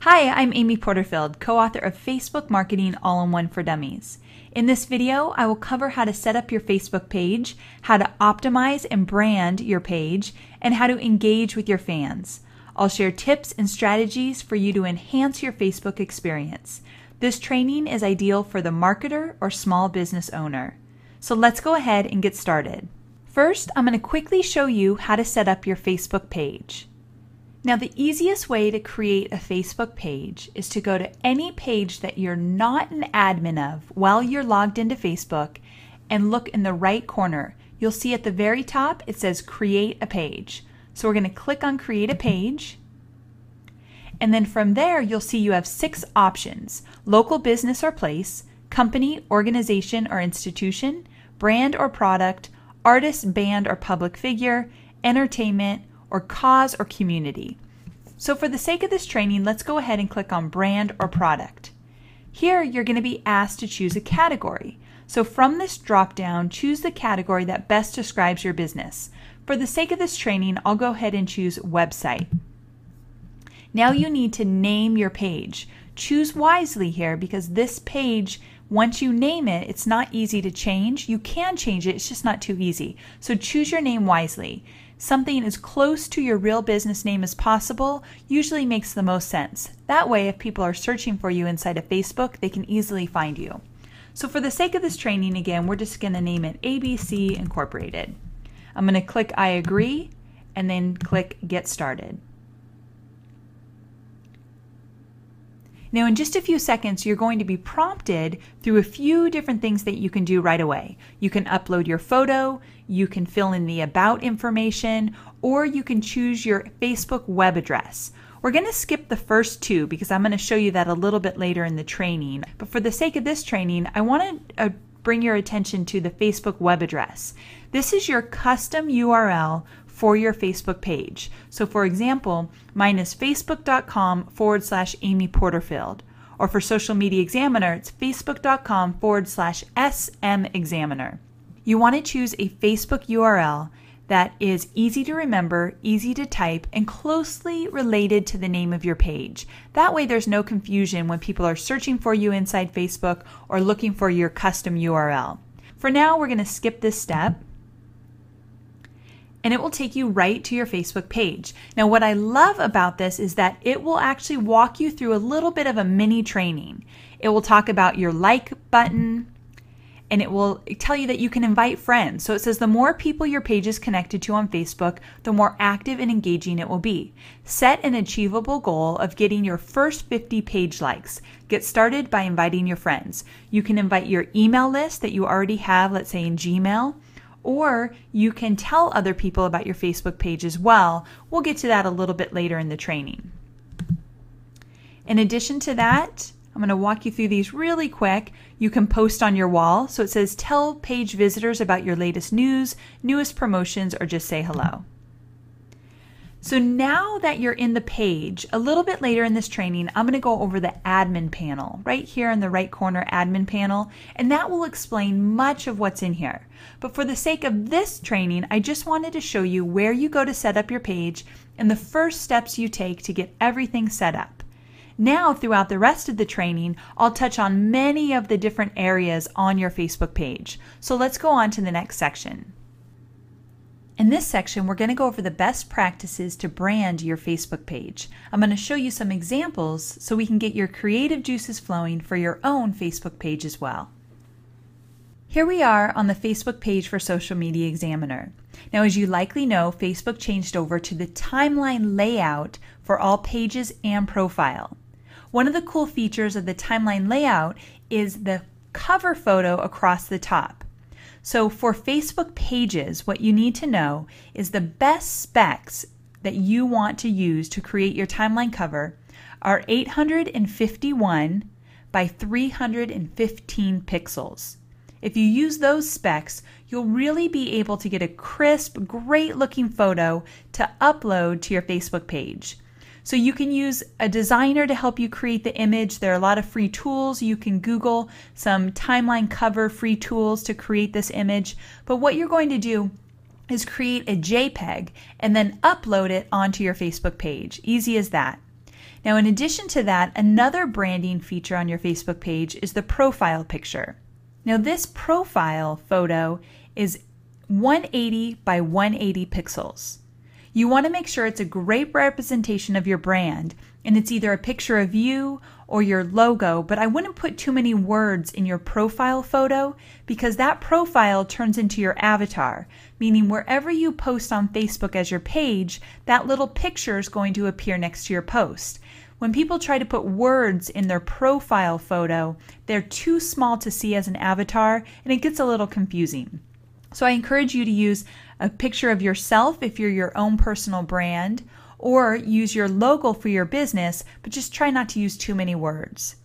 Hi, I'm Amy Porterfield, co-author of Facebook Marketing All-in-One for Dummies. In this video, I will cover how to set up your Facebook page, how to optimize and brand your page, and how to engage with your fans. I'll share tips and strategies for you to enhance your Facebook experience. This training is ideal for the marketer or small business owner. So let's go ahead and get started. First, I'm going to quickly show you how to set up your Facebook page. Now, the easiest way to create a Facebook page is to go to any page that you're not an admin of while you're logged into Facebook and look in the right corner. You'll see at the very top it says Create a Page. So we're going to click on Create a Page. And then from there, you'll see you have 6 options: local business or place, company, organization or institution, brand or product, artist, band or public figure, entertainment, or cause or community. So for the sake of this training, let's go ahead and click on brand or product. Here, you're going to be asked to choose a category. So from this drop-down, choose the category that best describes your business. For the sake of this training, I'll go ahead and choose website. Now you need to name your page. Choose wisely here because this page, once you name it, it's not easy to change. You can change it, it's just not too easy. So choose your name wisely. Something as close to your real business name as possible usually makes the most sense. That way, if people are searching for you inside of Facebook, they can easily find you. So for the sake of this training, again, we're just going to name it ABC Incorporated. I'm going to click I agree and then click Get Started. Now, in just a few seconds, you're going to be prompted through a few different things that you can do right away. You can upload your photo, you can fill in the about information, or you can choose your Facebook web address. We're going to skip the first 2 because I'm going to show you that a little bit later in the training. But for the sake of this training, I want to bring your attention to the Facebook web address. This is your custom URL for your Facebook page. So for example, mine is facebook.com/Amy Porterfield. Or for Social Media Examiner, it's facebook.com/SM Examiner. You want to choose a Facebook URL that is easy to remember, easy to type, and closely related to the name of your page. That way there's no confusion when people are searching for you inside Facebook or looking for your custom URL. For now, we're going to skip this step, and it will take you right to your Facebook page. Now, what I love about this is that it will actually walk you through a little bit of a mini training. It will talk about your like button, and it will tell you that you can invite friends. So it says the more people your page is connected to on Facebook, the more active and engaging it will be. Set an achievable goal of getting your first 50 page likes. Get started by inviting your friends. You can invite your email list that you already have, let's say in Gmail, or you can tell other people about your Facebook page as well. We'll get to that a little bit later in the training. In addition to that, I'm going to walk you through these really quick. You can post on your wall. So it says tell page visitors about your latest news, newest promotions, or just say hello. So now that you're in the page, a little bit later in this training, I'm going to go over the admin panel, right here in the right corner admin panel, and that will explain much of what's in here. But for the sake of this training, I just wanted to show you where you go to set up your page and the first steps you take to get everything set up. Now, throughout the rest of the training, I'll touch on many of the different areas on your Facebook page. So let's go on to the next section. In this section, we're going to go over the best practices to brand your Facebook page. I'm going to show you some examples so we can get your creative juices flowing for your own Facebook page as well. Here we are on the Facebook page for Social Media Examiner. Now, as you likely know, Facebook changed over to the timeline layout for all pages and profile. One of the cool features of the timeline layout is the cover photo across the top. So for Facebook pages, what you need to know is the best specs that you want to use to create your timeline cover are 851 by 315 pixels. If you use those specs, you'll really be able to get a crisp, great looking photo to upload to your Facebook page. So you can use a designer to help you create the image. There are a lot of free tools. You can Google some timeline cover free tools to create this image. But what you're going to do is create a JPEG and then upload it onto your Facebook page. Easy as that. Now, in addition to that, another branding feature on your Facebook page is the profile picture. Now, this profile photo is 180 by 180 pixels. You want to make sure it's a great representation of your brand, and it's either a picture of you or your logo, but I wouldn't put too many words in your profile photo because that profile turns into your avatar, meaning wherever you post on Facebook as your page, that little picture is going to appear next to your post. When people try to put words in their profile photo, they're too small to see as an avatar, and it gets a little confusing. So I encourage you to use a picture of yourself if you're your own personal brand, or use your logo for your business, but just try not to use too many words.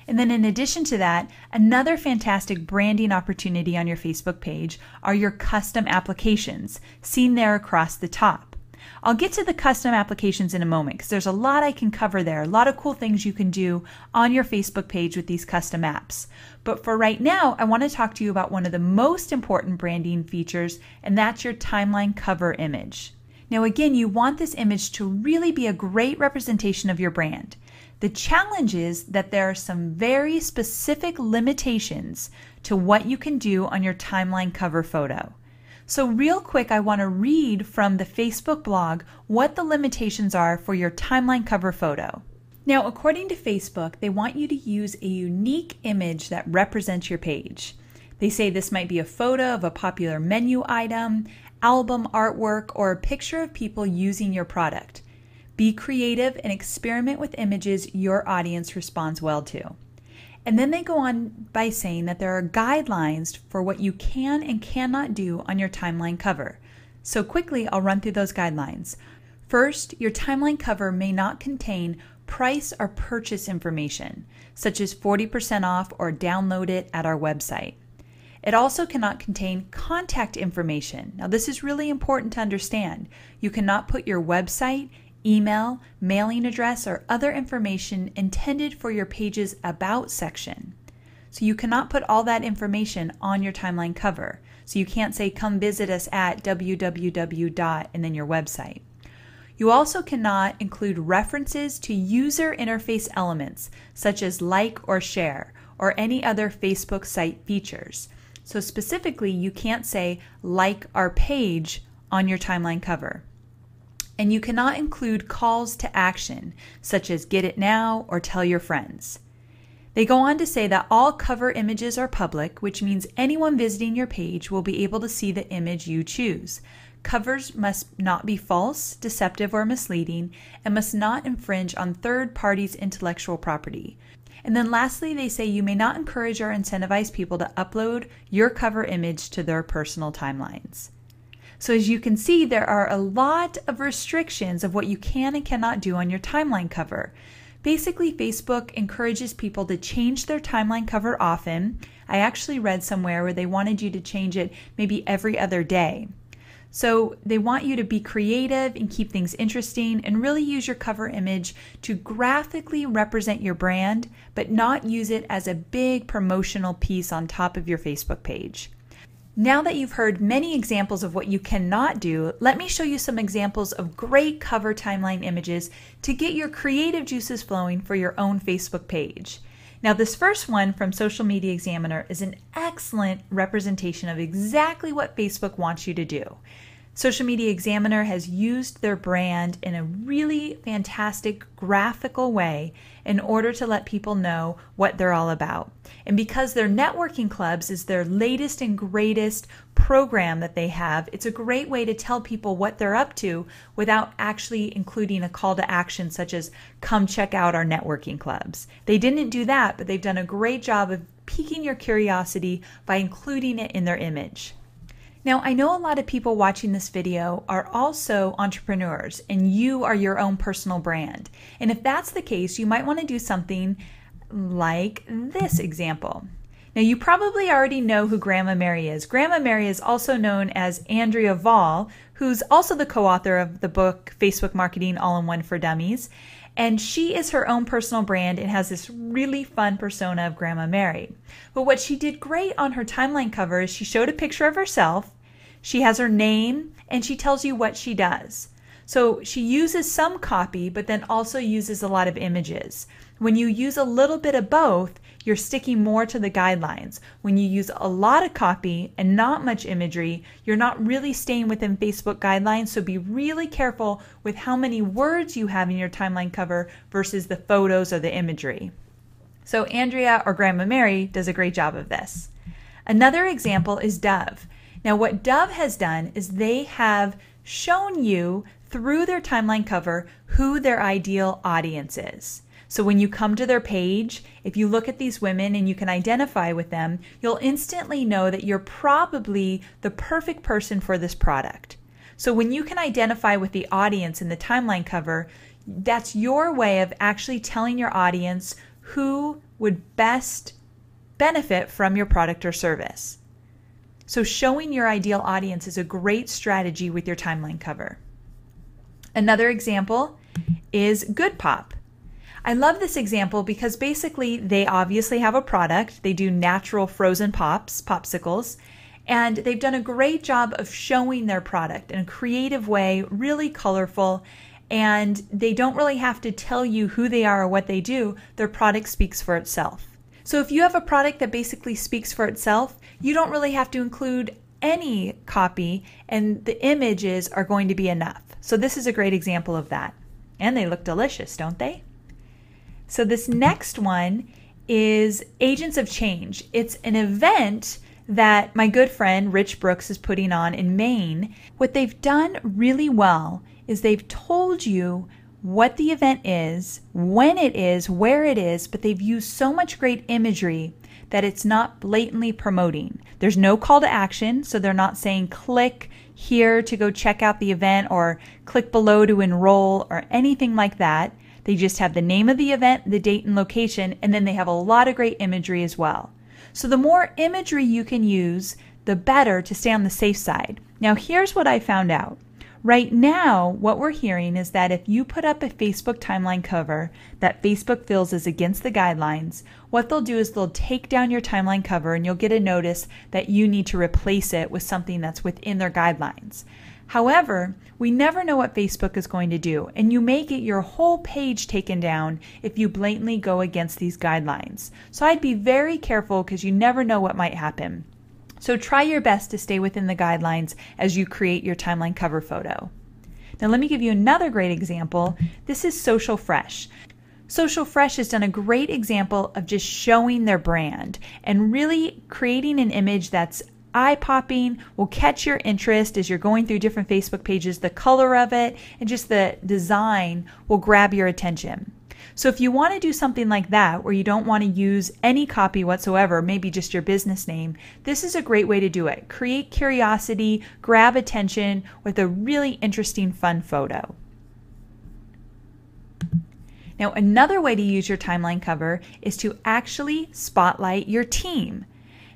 And then in addition to that, another fantastic branding opportunity on your Facebook page are your custom applications, seen there across the top. I'll get to the custom applications in a moment because there's a lot I can cover there, a lot of cool things you can do on your Facebook page with these custom apps. But for right now, I want to talk to you about one of the most important branding features, and that's your timeline cover image. Now again, you want this image to really be a great representation of your brand. The challenge is that there are some very specific limitations to what you can do on your timeline cover photo. So real quick, I want to read from the Facebook blog what the limitations are for your timeline cover photo. Now, according to Facebook, they want you to use a unique image that represents your page. They say this might be a photo of a popular menu item, album artwork, or a picture of people using your product. Be creative and experiment with images your audience responds well to. And then they go on by saying that there are guidelines for what you can and cannot do on your timeline cover. So quickly, I'll run through those guidelines. First, your timeline cover may not contain price or purchase information, such as 40% off or download it at our website. It also cannot contain contact information. Now, this is really important to understand. You cannot put your website, email, mailing address, or other information intended for your page's About section. So you cannot put all that information on your timeline cover. So you can't say, come visit us at www. and then your website. You also cannot include references to user interface elements, such as like or share, or any other Facebook site features. So specifically, you can't say, like our page on your timeline cover. And you cannot include calls to action, such as get it now or tell your friends. They go on to say that all cover images are public, which means anyone visiting your page will be able to see the image you choose. Covers must not be false, deceptive, or misleading, and must not infringe on third parties' intellectual property. And then lastly, they say you may not encourage or incentivize people to upload your cover image to their personal timelines. So as you can see, there are a lot of restrictions of what you can and cannot do on your timeline cover. Basically, Facebook encourages people to change their timeline cover often. I actually read somewhere where they wanted you to change it maybe every other day. So they want you to be creative and keep things interesting and really use your cover image to graphically represent your brand, but not use it as a big promotional piece on top of your Facebook page. Now that you've heard many examples of what you cannot do, let me show you some examples of great cover timeline images to get your creative juices flowing for your own Facebook page. Now, this first one from Social Media Examiner is an excellent representation of exactly what Facebook wants you to do. Social Media Examiner has used their brand in a really fantastic graphical way in order to let people know what they're all about. And because their networking clubs is their latest and greatest program that they have, it's a great way to tell people what they're up to without actually including a call to action such as come check out our networking clubs. They didn't do that, but they've done a great job of piquing your curiosity by including it in their image. Now, I know a lot of people watching this video are also entrepreneurs and you are your own personal brand. And if that's the case, you might want to do something like this example. Now, you probably already know who Grandma Mary is. Grandma Mary is also known as Andrea Vahl, who's also the co-author of the book Facebook Marketing All-in-One for Dummies. And she is her own personal brand and has this really fun persona of Grandma Mary. But what she did great on her timeline cover is she showed a picture of herself, she has her name, and she tells you what she does. So she uses some copy, but then also uses a lot of images. When you use a little bit of both, you're sticking more to the guidelines. When you use a lot of copy and not much imagery, you're not really staying within Facebook guidelines, so be really careful with how many words you have in your timeline cover versus the photos or the imagery. So Andrea or Grandma Mary does a great job of this. Another example is Dove. Now what Dove has done is they have shown you through their timeline cover who their ideal audience is. So when you come to their page, if you look at these women and you can identify with them, you'll instantly know that you're probably the perfect person for this product. So when you can identify with the audience in the timeline cover, that's your way of actually telling your audience who would best benefit from your product or service. So showing your ideal audience is a great strategy with your timeline cover. Another example is Good Pop. I love this example because basically they obviously have a product. They do natural frozen popsicles, and they've done a great job of showing their product in a creative way, really colorful, and they don't really have to tell you who they are or what they do. Their product speaks for itself. So if you have a product that basically speaks for itself, you don't really have to include any copy, and the images are going to be enough. So this is a great example of that. And they look delicious, don't they? So this next one is Agents of Change. It's an event that my good friend Rich Brooks is putting on in Maine. What they've done really well is they've told you what the event is, when it is, where it is, but they've used so much great imagery that it's not blatantly promoting. There's no call to action, so they're not saying click here to go check out the event or click below to enroll or anything like that. They just have the name of the event, the date and location, and then they have a lot of great imagery as well. So the more imagery you can use, the better to stay on the safe side. Now here's what I found out. Right now, what we're hearing is that if you put up a Facebook timeline cover that Facebook feels is against the guidelines, what they'll do is they'll take down your timeline cover and you'll get a notice that you need to replace it with something that's within their guidelines. However, we never know what Facebook is going to do, and you may get your whole page taken down if you blatantly go against these guidelines. So I'd be very careful because you never know what might happen. So try your best to stay within the guidelines as you create your timeline cover photo. Now let me give you another great example. This is Social Fresh. Social Fresh has done a great example of just showing their brand and really creating an image that's eye-popping, will catch your interest as you're going through different Facebook pages. The color of it and just the design will grab your attention. So if you want to do something like that, where you don't want to use any copy whatsoever, maybe just your business name, this is a great way to do it. Create curiosity, grab attention with a really interesting, fun photo. Now, another way to use your timeline cover is to actually spotlight your team.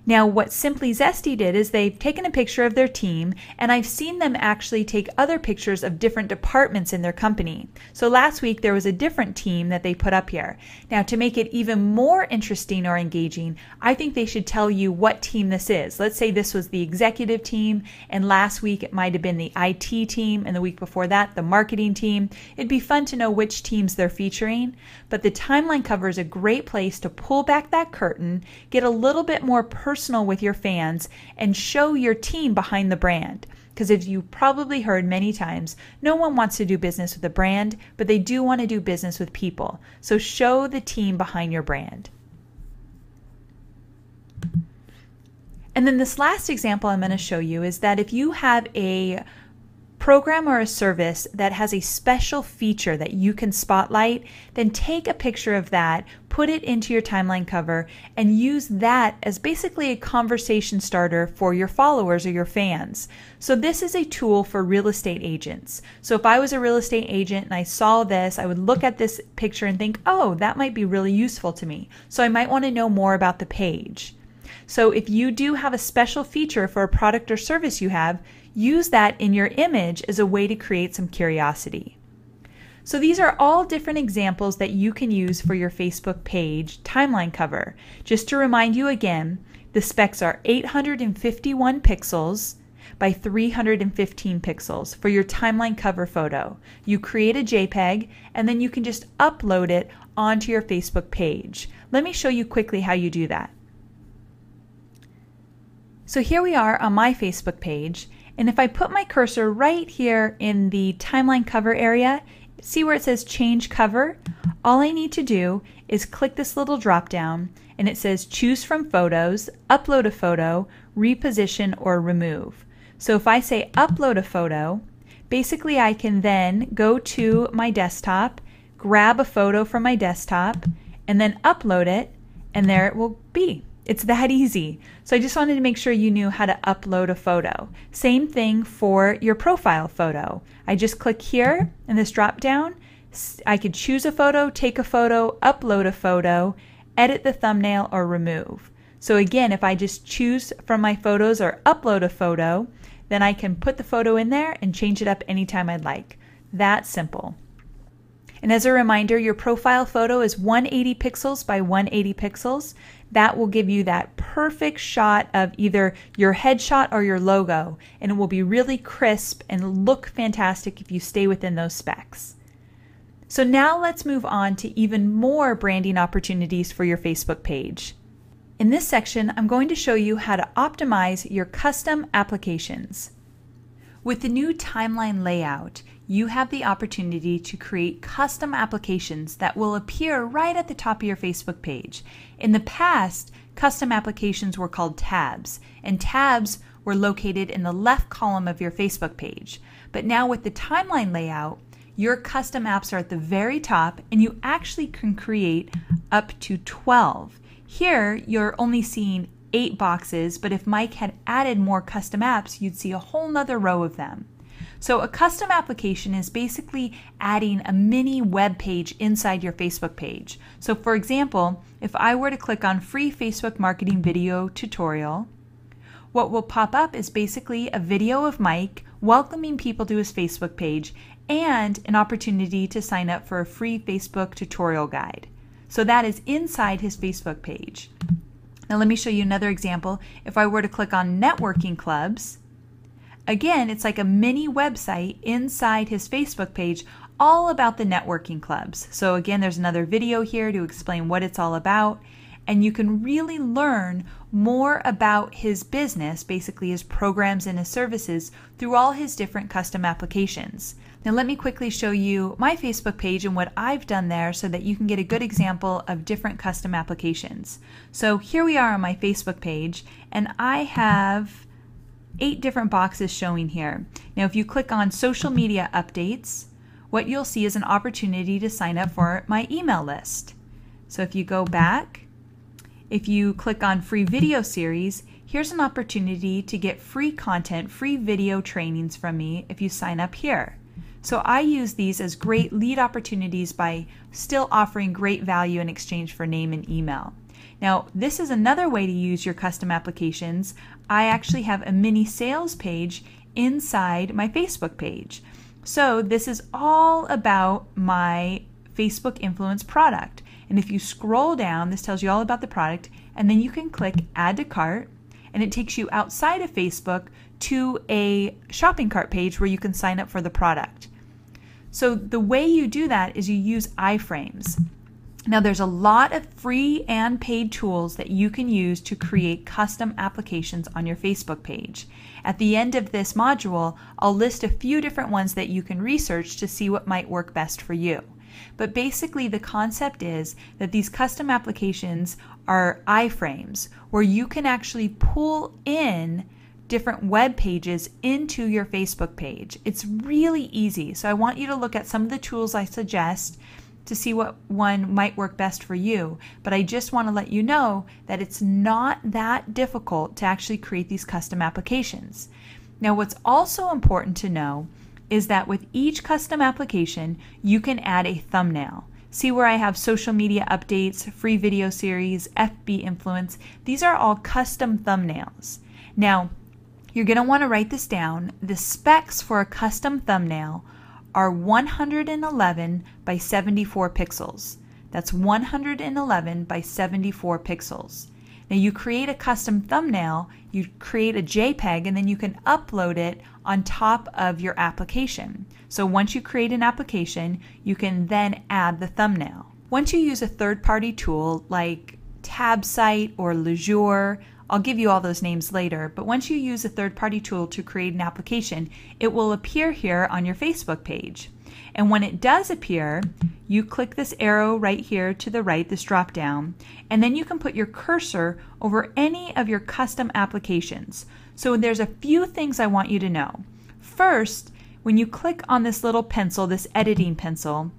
Now, what Simply Zesty did is they've taken a picture of their team, and I've seen them actually take other pictures of different departments in their company. So last week there was a different team that they put up here. Now, to make it even more interesting or engaging, I think they should tell you what team this is. Let's say this was the executive team, and last week it might have been the IT team, and the week before that the marketing team. It'd be fun to know which teams they're featuring, but the timeline cover is a great place to pull back that curtain, get a little bit more personal with your fans, and show your team behind the brand. Because as you probably heard many times, no one wants to do business with a brand, but they do want to do business with people. So show the team behind your brand. And then this last example I'm going to show you is that if you have a program or a service that has a special feature that you can spotlight, then take a picture of that, put it into your timeline cover, and use that as basically a conversation starter for your followers or your fans. So this is a tool for real estate agents. So if I was a real estate agent and I saw this, I would look at this picture and think, oh, that might be really useful to me. So I might want to know more about the page. So if you do have a special feature for a product or service you have, use that in your image as a way to create some curiosity. So these are all different examples that you can use for your Facebook page timeline cover. Just to remind you again, the specs are 851 pixels. by 315 pixels for your timeline cover photo. You create a JPEG and then you can just upload it onto your Facebook page. Let me show you quickly how you do that. So here we are on my Facebook page, and if I put my cursor right here in the timeline cover area, see where it says change cover? All I need to do is click this little drop down and it says choose from photos, upload a photo, reposition, or remove. So if I say upload a photo, basically I can then go to my desktop, grab a photo from my desktop, and then upload it, and there it will be. It's that easy. So I just wanted to make sure you knew how to upload a photo. Same thing for your profile photo. I just click here in this drop down. I could choose a photo, take a photo, upload a photo, edit the thumbnail, or remove. So again, if I just choose from my photos or upload a photo, then I can put the photo in there and change it up anytime I'd like. That simple. And as a reminder, your profile photo is 180 pixels by 180 pixels. That will give you that perfect shot of either your headshot or your logo, and it will be really crisp and look fantastic if you stay within those specs. So now let's move on to even more branding opportunities for your Facebook page. In this section, I'm going to show you how to optimize your custom applications. With the new timeline layout, you have the opportunity to create custom applications that will appear right at the top of your Facebook page. In the past, custom applications were called tabs, and tabs were located in the left column of your Facebook page. But now with the timeline layout, your custom apps are at the very top, and you actually can create up to 12. Here, you're only seeing 8 boxes, but if Mike had added more custom apps, you'd see a whole nother row of them. So a custom application is basically adding a mini web page inside your Facebook page. So for example, if I were to click on free Facebook marketing video tutorial, what will pop up is basically a video of Mike welcoming people to his Facebook page and an opportunity to sign up for a free Facebook tutorial guide. So that is inside his Facebook page. Now let me show you another example. If I were to click on networking clubs, again, it's like a mini website inside his Facebook page all about the networking clubs. So again, there's another video here to explain what it's all about, and you can really learn more about his business, basically his programs and his services, through all his different custom applications. Now let me quickly show you my Facebook page and what I've done there so that you can get a good example of different custom applications. So here we are on my Facebook page, and I have 8 different boxes showing here. Now if you click on social media updates, what you'll see is an opportunity to sign up for my email list. So if you go back, if you click on free video series, here's an opportunity to get free content, free video trainings from me if you sign up here. So I use these as great lead opportunities by still offering great value in exchange for name and email. Now, this is another way to use your custom applications. I actually have a mini sales page inside my Facebook page. So this is all about my Facebook Influence product. And if you scroll down, this tells you all about the product, and then you can click Add to Cart, and it takes you outside of Facebook to a shopping cart page where you can sign up for the product. So the way you do that is you use iframes. Now there's a lot of free and paid tools that you can use to create custom applications on your Facebook page. At the end of this module, I'll list a few different ones that you can research to see what might work best for you. But basically the concept is that these custom applications are iframes where you can actually pull in different web pages into your Facebook page. It's really easy. So I want you to look at some of the tools I suggest to see what one might work best for you. But I just want to let you know that it's not that difficult to actually create these custom applications. Now, what's also important to know is that with each custom application, you can add a thumbnail. See where I have social media updates, free video series, FB Influence. These are all custom thumbnails. Now, you're going to want to write this down. The specs for a custom thumbnail are 111 by 74 pixels. That's 111 by 74 pixels. Now you create a custom thumbnail, you create a JPEG, and then you can upload it on top of your application. So once you create an application, you can then add the thumbnail. Once you use a third-party tool like Tabsite or Leisure, I'll give you all those names later, but once you use a third-party tool to create an application, it will appear here on your Facebook page. And when it does appear, you click this arrow right here to the right, this drop down, and then you can put your cursor over any of your custom applications. So there's a few things I want you to know. First, when you click on this little pencil, this editing pencil,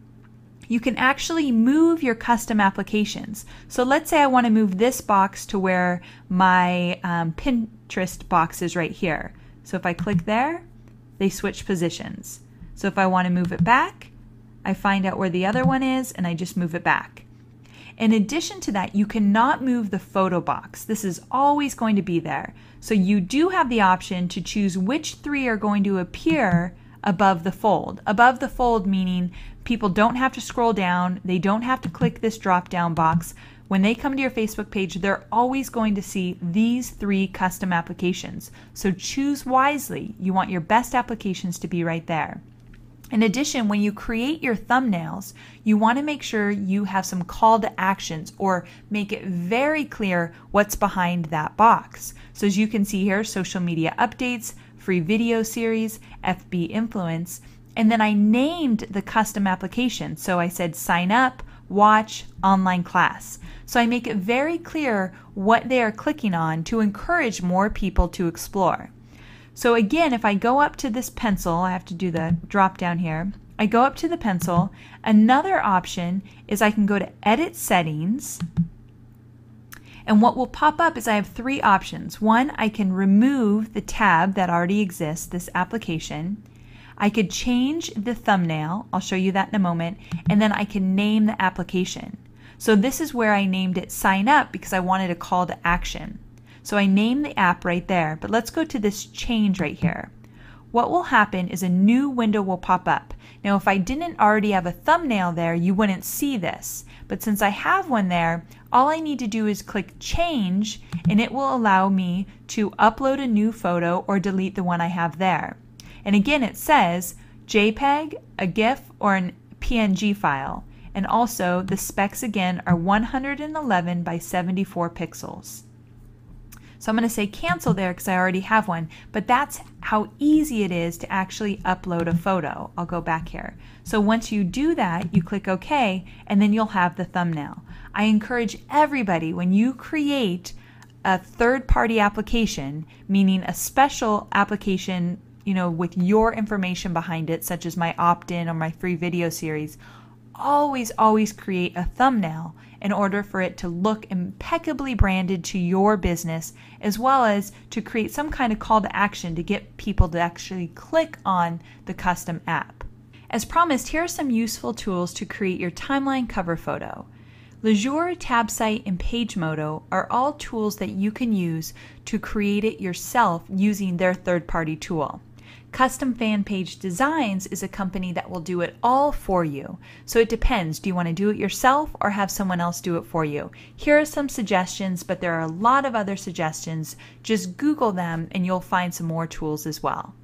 you can actually move your custom applications. So let's say I want to move this box to where my Pinterest box is right here. So if I click there, they switch positions. So if I want to move it back, I find out where the other one is and I just move it back. In addition to that, you cannot move the photo box. This is always going to be there. So you do have the option to choose which 3 are going to appear above the fold. Above the fold meaning people don't have to scroll down, they don't have to click this drop down box. When they come to your Facebook page, they're always going to see these 3 custom applications. So choose wisely. You want your best applications to be right there. In addition, when you create your thumbnails, you want to make sure you have some call to actions or make it very clear what's behind that box. So as you can see here, social media updates, free video series, FB influence, and then I named the custom application. So I said sign up, watch, online class. So I make it very clear what they are clicking on to encourage more people to explore. So again, if I go up to this pencil, I have to do the drop down here. I go up to the pencil. Another option is I can go to edit settings. And what will pop up is I have 3 options. One, I can remove the tab that already exists, this application. I could change the thumbnail. I'll show you that in a moment. And then I can name the application. So this is where I named it Sign Up because I wanted a call to action. So I named the app right there, but let's go to this change right here. What will happen is a new window will pop up. Now if I didn't already have a thumbnail there, you wouldn't see this. But since I have one there, all I need to do is click change and it will allow me to upload a new photo or delete the one I have there. And again, it says JPEG, a GIF, or an PNG file. And also the specs again are 111 by 74 pixels. So I'm going to say cancel there because I already have one, but that's how easy it is to actually upload a photo. I'll go back here. So once you do that, you click OK, and then you'll have the thumbnail. I encourage everybody, when you create a third-party application, meaning a special application, with your information behind it, such as my opt-in or my free video series, always create a thumbnail in order for it to look impeccably branded to your business, as well as to create some kind of call to action to get people to actually click on the custom app. As promised, here are some useful tools to create your timeline cover photo. Leisure, Tabsite, and PageModo are all tools that you can use to create it yourself using their third-party tool. Custom Fan Page Designs is a company that will do it all for you. So it depends. Do you want to do it yourself or have someone else do it for you? Here are some suggestions, but there are a lot of other suggestions. Just Google them and you'll find some more tools as well.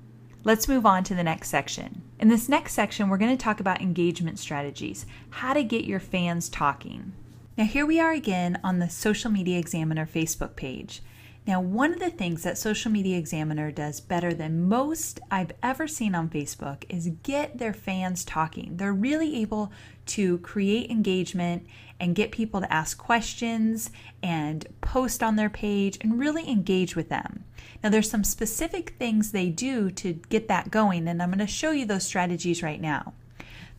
Let's move on to the next section. In this next section, we're going to talk about engagement strategies, how to get your fans talking. Now here we are again on the Social Media Examiner Facebook page. Now, one of the things that Social Media Examiner does better than most I've ever seen on Facebook is get their fans talking. They're really able to create engagement and get people to ask questions and post on their page and really engage with them. Now, there's some specific things they do to get that going, and I'm going to show you those strategies right now.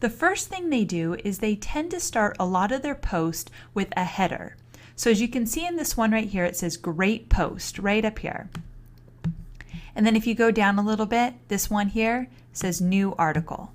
The first thing they do is they tend to start a lot of their posts with a header. So as you can see in this one right here, it says great post right up here. And then if you go down a little bit, this one here says new article.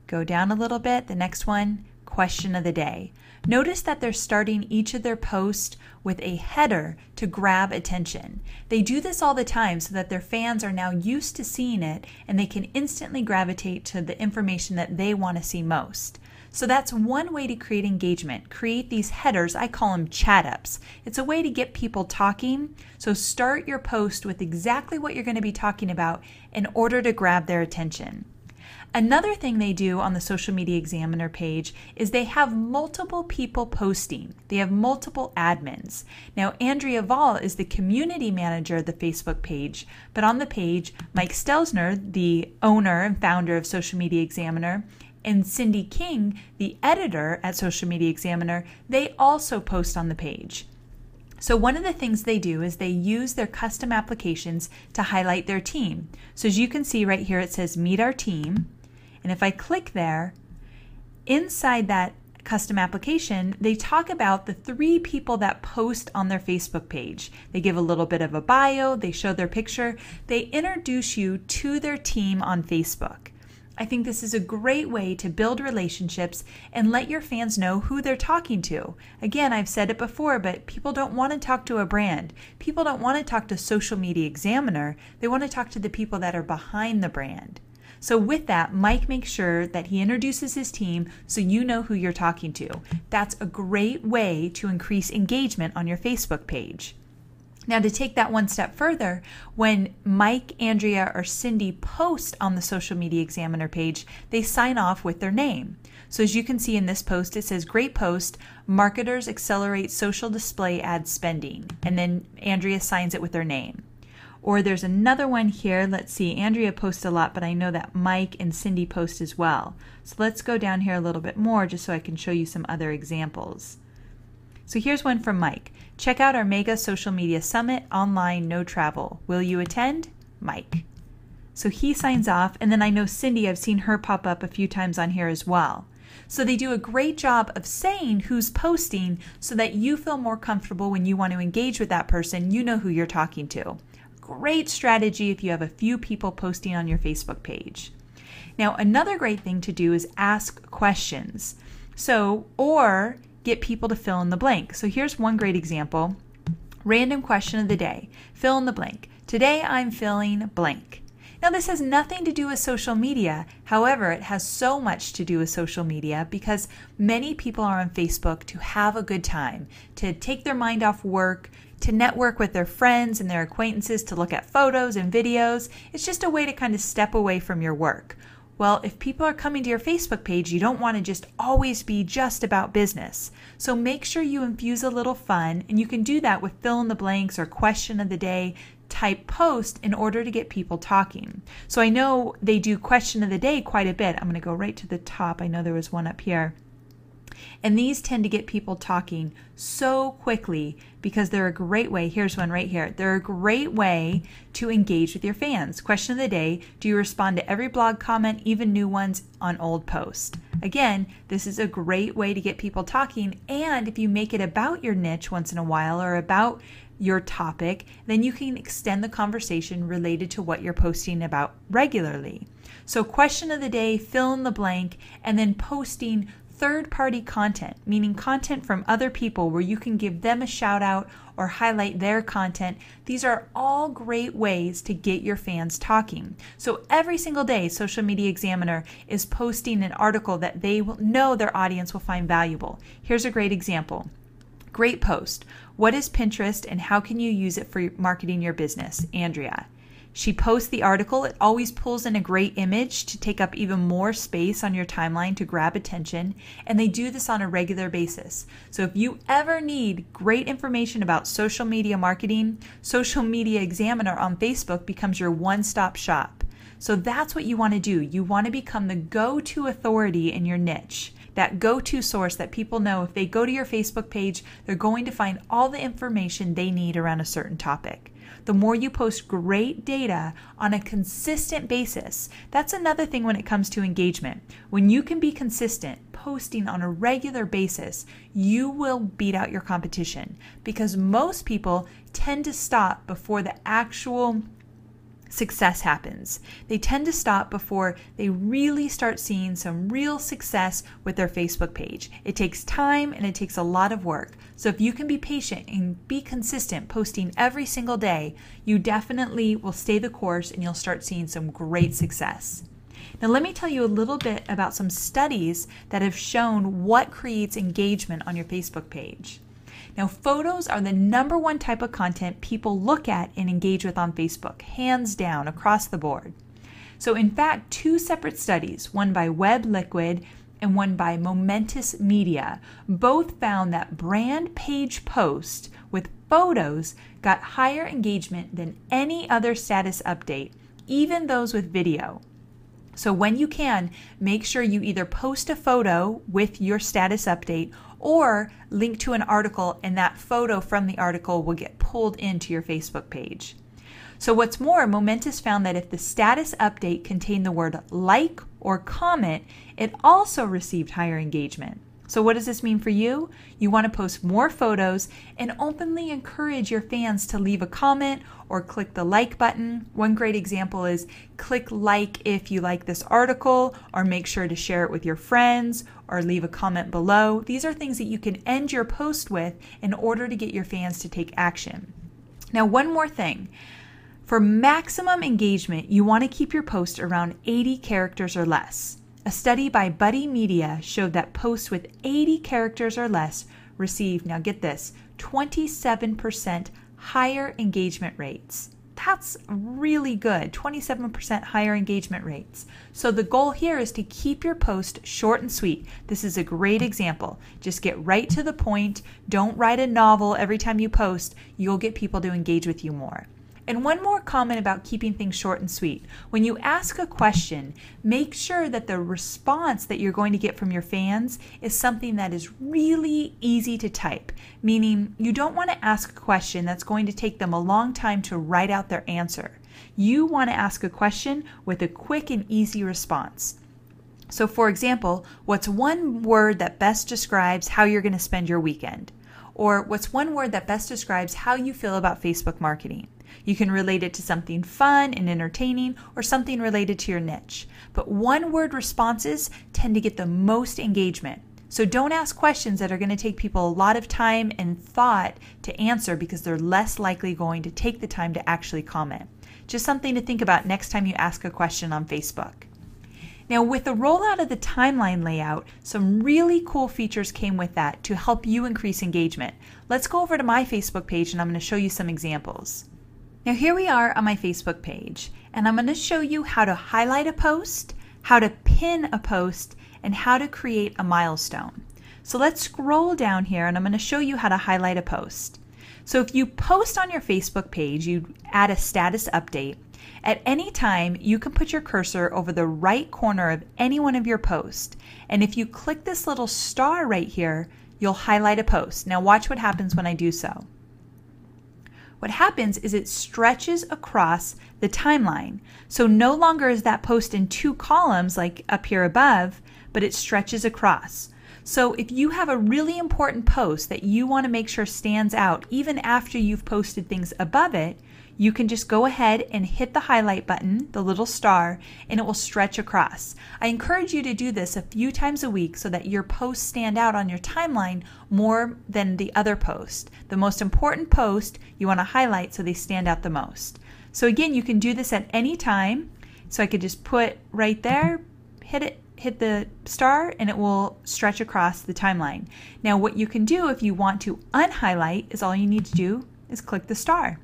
Go down a little bit, the next one, question of the day. Notice that they're starting each of their posts with a header to grab attention. They do this all the time so that their fans are now used to seeing it and they can instantly gravitate to the information that they want to see most. So that's one way to create engagement. Create these headers. I call them chat ups. It's a way to get people talking. So start your post with exactly what you're going to be talking about in order to grab their attention. Another thing they do on the Social Media Examiner page is they have multiple people posting. They have multiple admins. Now, Andrea Vall is the community manager of the Facebook page, but on the page, Mike Stelzner, the owner and founder of Social Media Examiner, and Cindy King, the editor at Social Media Examiner, they also post on the page. So one of the things they do is they use their custom applications to highlight their team. So as you can see right here, it says Meet Our Team. And if I click there, inside that custom application, they talk about the 3 people that post on their Facebook page. They give a little bit of a bio, they show their picture, they introduce you to their team on Facebook. I think this is a great way to build relationships and let your fans know who they're talking to. Again, I've said it before, but people don't want to talk to a brand. People don't want to talk to Social Media Examiner. They want to talk to the people that are behind the brand. So with that, Mike makes sure that he introduces his team so you know who you're talking to. That's a great way to increase engagement on your Facebook page. Now, to take that one step further, when Mike, Andrea, or Cindy post on the Social Media Examiner page, they sign off with their name. So as you can see in this post, it says, "Great post, marketers accelerate social display ad spending." And then Andrea signs it with their name. Or there's another one here. Let's see, Andrea posts a lot, but I know that Mike and Cindy post as well. So let's go down here a little bit more just so I can show you some other examples. So here's one from Mike. "Check out our Mega Social Media Summit online, no travel. Will you attend? Mike." So he signs off, and then I know Cindy, I've seen her pop up a few times on here as well. So they do a great job of saying who's posting so that you feel more comfortable when you want to engage with that person. You know who you're talking to. Great strategy if you have a few people posting on your Facebook page. Now, another great thing to do is ask questions. Or get people to fill in the blank. So here's one great example. Random question of the day. Fill in the blank. Today I'm filling blank. Now, this has nothing to do with social media. However, it has so much to do with social media because many people are on Facebook to have a good time, to take their mind off work, to network with their friends and their acquaintances, to look at photos and videos. It's just a way to kind of step away from your work. Well, if people are coming to your Facebook page, you don't want to just always be just about business. So make sure you infuse a little fun, and you can do that with fill in the blanks or question of the day type post in order to get people talking. So I know they do question of the day quite a bit. I'm going to go right to the top. I know there was one up here. And these tend to get people talking so quickly because they're a great way. Here's one right here. They're a great way to engage with your fans. Question of the day, do you respond to every blog comment, even new ones on old posts? Again, this is a great way to get people talking. And if you make it about your niche once in a while or about your topic, then you can extend the conversation related to what you're posting about regularly. So question of the day, fill in the blank, and then posting third-party content, meaning content from other people where you can give them a shout out or highlight their content. These are all great ways to get your fans talking. So every single day, Social Media Examiner is posting an article that they will know their audience will find valuable. Here's a great example. Great post. What is Pinterest and how can you use it for marketing your business? Andrea. She posts the article. It always pulls in a great image to take up even more space on your timeline to grab attention. And they do this on a regular basis. So if you ever need great information about social media marketing, Social Media Examiner on Facebook becomes your one-stop shop. So that's what you want to do. You want to become the go-to authority in your niche. That go-to source that people know if they go to your Facebook page, they're going to find all the information they need around a certain topic. The more you post great data on a consistent basis, that's another thing when it comes to engagement. When you can be consistent, posting on a regular basis, you will beat out your competition because most people tend to stop before the actual success happens. They tend to stop before they really start seeing some real success with their Facebook page. It takes time and it takes a lot of work. So if you can be patient and be consistent posting every single day, you definitely will stay the course and you'll start seeing some great success. Now let me tell you a little bit about some studies that have shown what creates engagement on your Facebook page. Now, photos are the #1 type of content people look at and engage with on Facebook, hands down, across the board. So in fact, 2 separate studies, one by WebLiquid and one by Momentous Media, both found that brand page posts with photos got higher engagement than any other status update, even those with video. So when you can, make sure you either post a photo with your status update or link to an article, and that photo from the article will get pulled into your Facebook page. So what's more, Momentous found that if the status update contained the word like or comment, it also received higher engagement. So what does this mean for you? You want to post more photos and openly encourage your fans to leave a comment or click the like button. One great example is click like if you like this article, or make sure to share it with your friends, or leave a comment below. These are things that you can end your post with in order to get your fans to take action. Now, one more thing. For maximum engagement, you want to keep your post around 80 characters or less. A study by Buddy Media showed that posts with 80 characters or less received, now get this, 27% higher engagement rates. That's really good, 27% higher engagement rates. So the goal here is to keep your post short and sweet. This is a great example. Just get right to the point. Don't write a novel every time you post. You'll get people to engage with you more. And one more comment about keeping things short and sweet. When you ask a question, make sure that the response that you're going to get from your fans is something that is really easy to type, meaning you don't want to ask a question that's going to take them a long time to write out their answer. You want to ask a question with a quick and easy response. So for example, what's one word that best describes how you're going to spend your weekend? Or what's one word that best describes how you feel about Facebook marketing? You can relate it to something fun and entertaining or something related to your niche. But one-word responses tend to get the most engagement. So don't ask questions that are going to take people a lot of time and thought to answer, because they're less likely going to take the time to actually comment. Just something to think about next time you ask a question on Facebook. Now, with the rollout of the timeline layout, some really cool features came with that to help you increase engagement. Let's go over to my Facebook page and I'm going to show you some examples. Now here we are on my Facebook page, and I'm going to show you how to highlight a post, how to pin a post, and how to create a milestone. So let's scroll down here and I'm going to show you how to highlight a post. So if you post on your Facebook page, you add a status update. At any time, you can put your cursor over the right corner of any one of your posts. And if you click this little star right here, you'll highlight a post. Now watch what happens when I do so. What happens is it stretches across the timeline. So no longer is that post in 2 columns like up here above, but it stretches across. So if you have a really important post that you want to make sure stands out even after you've posted things above it, you can just go ahead and hit the highlight button, the little star, and it will stretch across. I encourage you to do this a few times a week so that your posts stand out on your timeline more than the other post. The most important post you want to highlight so they stand out the most. So again, you can do this at any time. So I could just put right there, hit the star, and it will stretch across the timeline. Now what you can do if you want to unhighlight is all you need to do is click the star.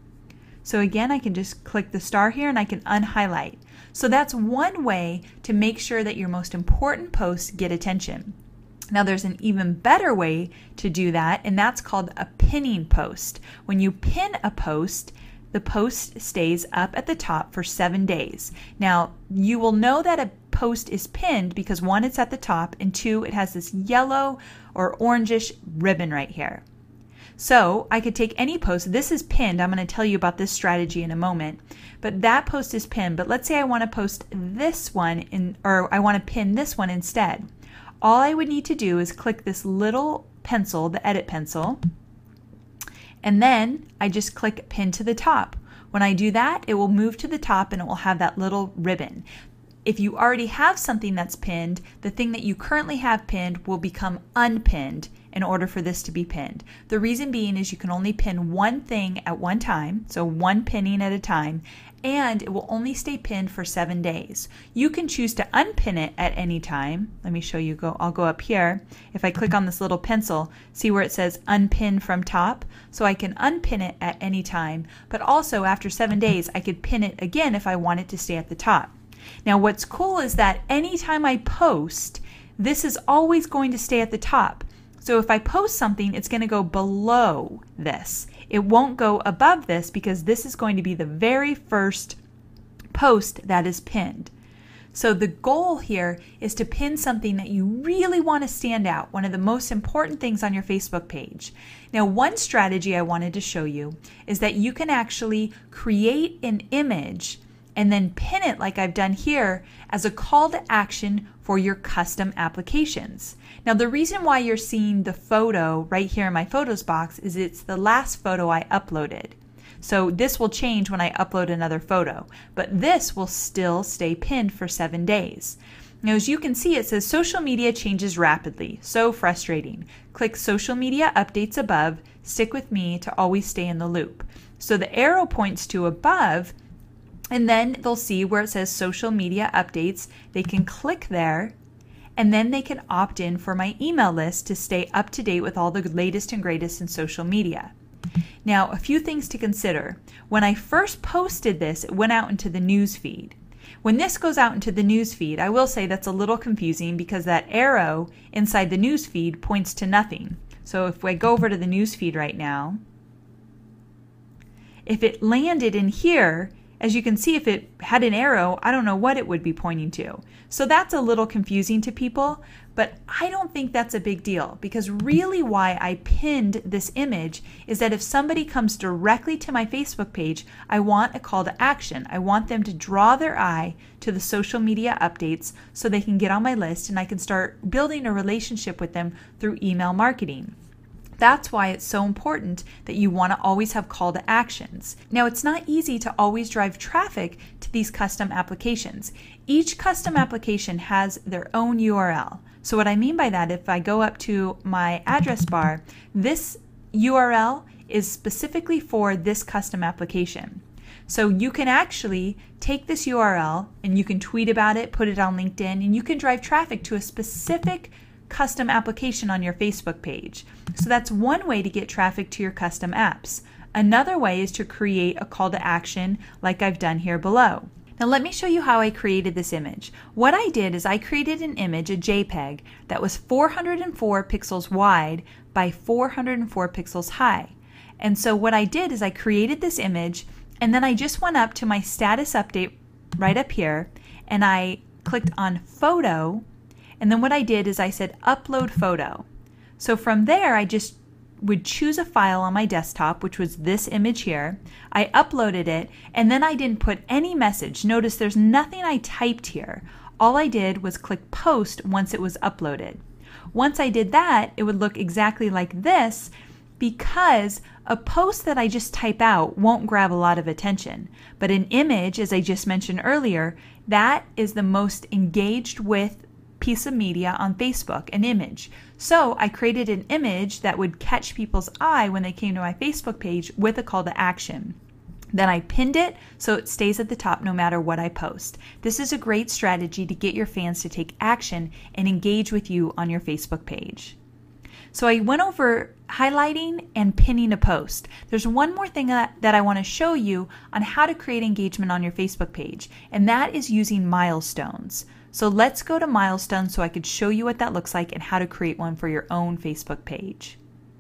So again, I can just click the star here and I can unhighlight. So that's one way to make sure that your most important posts get attention. Now there's an even better way to do that, and that's called a pinning post. When you pin a post, the post stays up at the top for 7 days. Now you will know that a post is pinned because 1, it's at the top, and 2, it has this yellow or orangish ribbon right here. So I could take any post. This is pinned. I'm going to tell you about this strategy in a moment. But that post is pinned. But let's say I want to post this one or I want to pin this one instead. All I would need to do is click this little pencil, the edit pencil, and then I just click pin to the top. When I do that, it will move to the top and it will have that little ribbon. If you already have something that's pinned, the thing that you currently have pinned will become unpinned in order for this to be pinned. The reason being is you can only pin one thing at one time, so one pinning at a time, and it will only stay pinned for 7 days. You can choose to unpin it at any time. Let me show you. I'll go up here. If I click on this little pencil, see where it says unpin from top? So I can unpin it at any time, but also after 7 days, I could pin it again if I want it to stay at the top. Now what's cool is that anytime I post, this is always going to stay at the top. So if I post something, it's going to go below this. It won't go above this because this is going to be the very first post that is pinned. So the goal here is to pin something that you really want to stand out, one of the most important things on your Facebook page. Now, one strategy I wanted to show you is that you can actually create an image and then pin it like I've done here as a call to action for your custom applications. Now the reason why you're seeing the photo right here in my photos box is it's the last photo I uploaded. So this will change when I upload another photo, but this will still stay pinned for 7 days. Now as you can see, it says social media changes rapidly, so frustrating. Click social media updates above, stick with me to always stay in the loop. So the arrow points to above, and then they'll see where it says social media updates. They can click there, and then they can opt in for my email list to stay up to date with all the latest and greatest in social media. Now, a few things to consider. When I first posted this, it went out into the news feed. When this goes out into the news feed, I will say that's a little confusing because that arrow inside the news feed points to nothing. So if I go over to the news feed right now, if it landed in here, as you can see, if it had an arrow, I don't know what it would be pointing to. So that's a little confusing to people, but I don't think that's a big deal because really why I pinned this image is that if somebody comes directly to my Facebook page, I want a call to action. I want them to draw their eye to the social media updates so they can get on my list and I can start building a relationship with them through email marketing. That's why it's so important that you want to always have call to actions. Now, it's not easy to always drive traffic to these custom applications. Each custom application has their own URL. So what I mean by that, if I go up to my address bar, this URL is specifically for this custom application. So you can actually take this URL and you can tweet about it, put it on LinkedIn, and you can drive traffic to a specific custom application on your Facebook page. So that's one way to get traffic to your custom apps. Another way is to create a call to action like I've done here below. Now let me show you how I created this image. What I did is I created an image, a JPEG, that was 404 pixels wide by 404 pixels high. And so what I did is I created this image and then I just went up to my status update right up here and I clicked on photo. And then what I did is I said upload photo. So from there I just would choose a file on my desktop, which was this image here. I uploaded it and then I didn't put any message. Notice there's nothing I typed here. All I did was click post once it was uploaded. Once I did that, it would look exactly like this because a post that I just type out won't grab a lot of attention. But an image, as I just mentioned earlier, that is the most engaged with piece of media on Facebook, an image. So I created an image that would catch people's eye when they came to my Facebook page with a call to action. Then I pinned it so it stays at the top no matter what I post. This is a great strategy to get your fans to take action and engage with you on your Facebook page. So I went over highlighting and pinning a post. There's one more thing that I want to show you on how to create engagement on your Facebook page, and that is using milestones. So let's go to milestones so I could show you what that looks like and how to create one for your own Facebook page.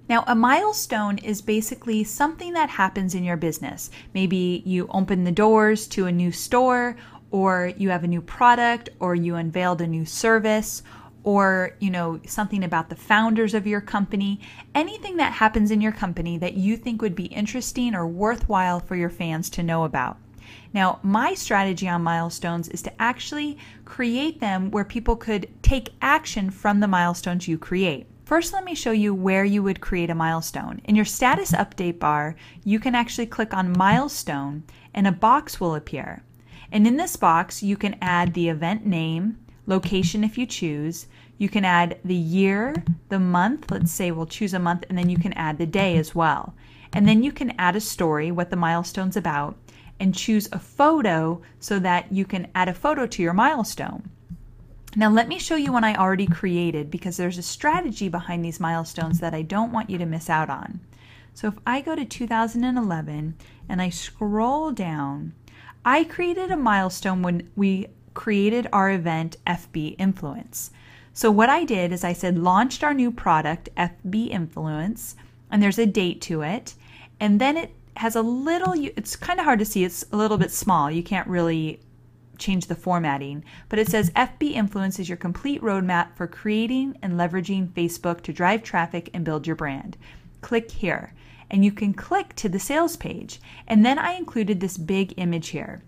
Now, a milestone is basically something that happens in your business. Maybe you open the doors to a new store, or you have a new product, or you unveiled a new service, or something about the founders of your company. Anything that happens in your company that you think would be interesting or worthwhile for your fans to know about. Now, my strategy on milestones is to actually create them where people could take action from the milestones you create. First, let me show you where you would create a milestone. In your status update bar, you can actually click on milestone and a box will appear. And in this box, you can add the event name, location if you choose. You can add the year, the month. Let's say we'll choose a month, and then you can add the day as well. And then you can add a story, what the milestone's about, and choose a photo so that you can add a photo to your milestone. Now let me show you one I already created, because there's a strategy behind these milestones that I don't want you to miss out on. So if I go to 2011 and I scroll down, I created a milestone when we created our event FB Influence. So what I did is I said launched our new product FB Influence, and there's a date to it, and then it has a little, it's kind of hard to see, it's a little bit small, you can't really change the formatting, but it says FB Influence is your complete roadmap for creating and leveraging Facebook to drive traffic and build your brand. Click here, and you can click to the sales page, and then I included this big image here.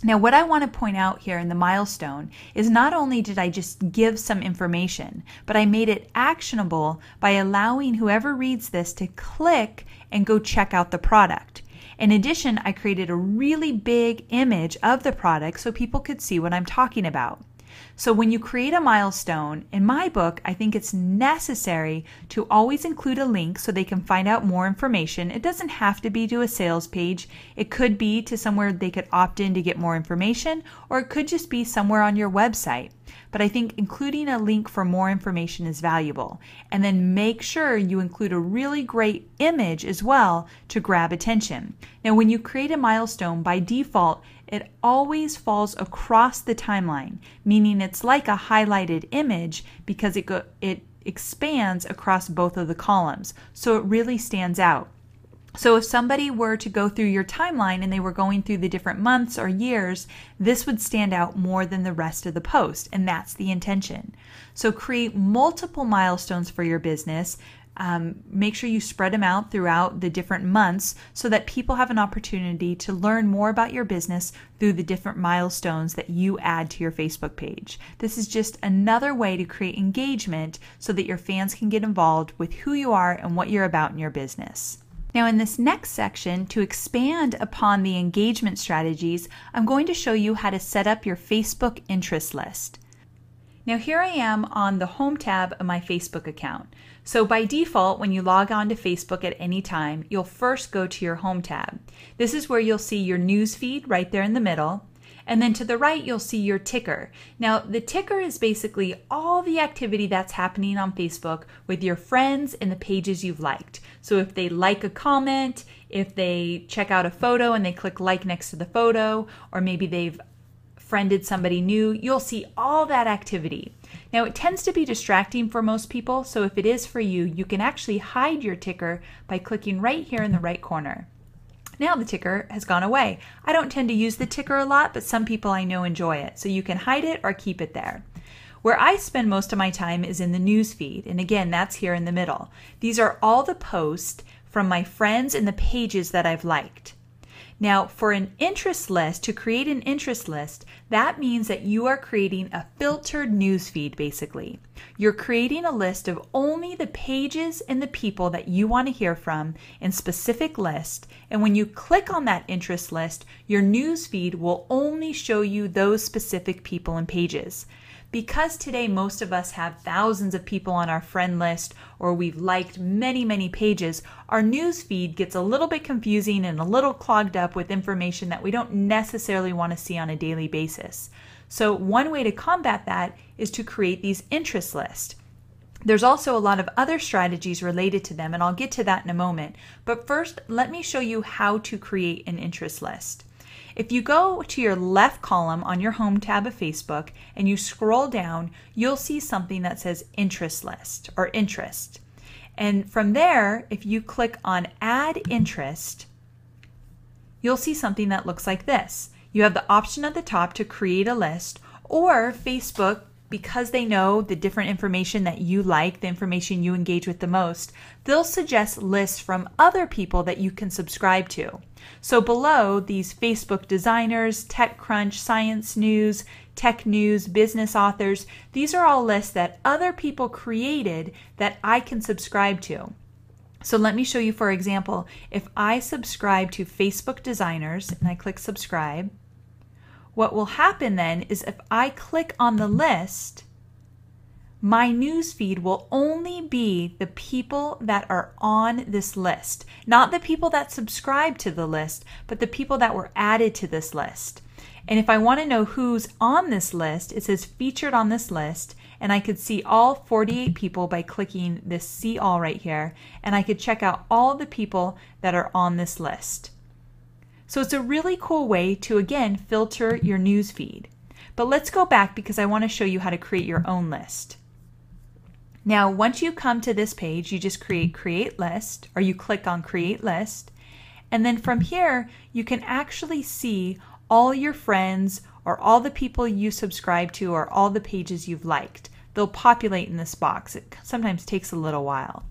Now what I want to point out here in the milestone is not only did I just give some information, but I made it actionable by allowing whoever reads this to click and go check out the product. In addition, I created a really big image of the product so people could see what I'm talking about. So when you create a milestone, in my book, I think it's necessary to always include a link so they can find out more information. It doesn't have to be to a sales page. It could be to somewhere they could opt in to get more information, or it could just be somewhere on your website. But I think including a link for more information is valuable. And then make sure you include a really great image as well to grab attention. Now, when you create a milestone, by default, it always falls across the timeline, meaning it's like a highlighted image because it expands across both of the columns. So it really stands out. So if somebody were to go through your timeline and they were going through the different months or years, this would stand out more than the rest of the post, and that's the intention. So create multiple milestones for your business. Make sure you spread them out throughout the different months so that people have an opportunity to learn more about your business through the different milestones that you add to your Facebook page. This is just another way to create engagement so that your fans can get involved with who you are and what you're about in your business. Now in this next section, to expand upon the engagement strategies, I'm going to show you how to set up your Facebook interest list. Now here I am on the home tab of my Facebook account. So by default, when you log on to Facebook at any time, you'll first go to your home tab. This is where you'll see your news feed right there in the middle. And then to the right, you'll see your ticker. Now, the ticker is basically all the activity that's happening on Facebook with your friends and the pages you've liked. So if they like a comment, if they check out a photo and they click like next to the photo, or maybe they've friended somebody new, you'll see all that activity. Now, it tends to be distracting for most people, so if it is for you, you can actually hide your ticker by clicking right here in the right corner. Now the ticker has gone away. I don't tend to use the ticker a lot, but some people I know enjoy it, so you can hide it or keep it there. Where I spend most of my time is in the news feed, and again, that's here in the middle. These are all the posts from my friends and the pages that I've liked. Now, for an interest list, to create an interest list, that means that you are creating a filtered news feed, basically. You're creating a list of only the pages and the people that you want to hear from in specific list, and when you click on that interest list, your news feed will only show you those specific people and pages. Because today most of us have thousands of people on our friend list, or we've liked many, many pages, our news feed gets a little bit confusing and a little clogged up with information that we don't necessarily want to see on a daily basis. So one way to combat that is to create these interest lists. There's also a lot of other strategies related to them, and I'll get to that in a moment. But first, let me show you how to create an interest list. If you go to your left column on your home tab of Facebook and you scroll down, you'll see something that says interest list or interest. And from there, if you click on add interest, you'll see something that looks like this. You have the option at the top to create a list, or Facebook, because they know the different information that you like, the information you engage with the most, they'll suggest lists from other people that you can subscribe to. So below, these Facebook designers, TechCrunch, Science News, Tech News, business authors, these are all lists that other people created that I can subscribe to. So let me show you, for example, if I subscribe to Facebook designers and I click subscribe, what will happen then is if I click on the list, my newsfeed will only be the people that are on this list. Not the people that subscribe to the list, but the people that were added to this list. And if I want to know who's on this list, it says featured on this list, and I could see all 48 people by clicking this see all right here, and I could check out all the people that are on this list. So it's a really cool way to, again, filter your news feed. But let's go back because I want to show you how to create your own list. Now, once you come to this page, you just create list, or you click on create list, and then from here, you can actually see all your friends or all the people you subscribe to or all the pages you've liked. They'll populate in this box. It sometimes takes a little while.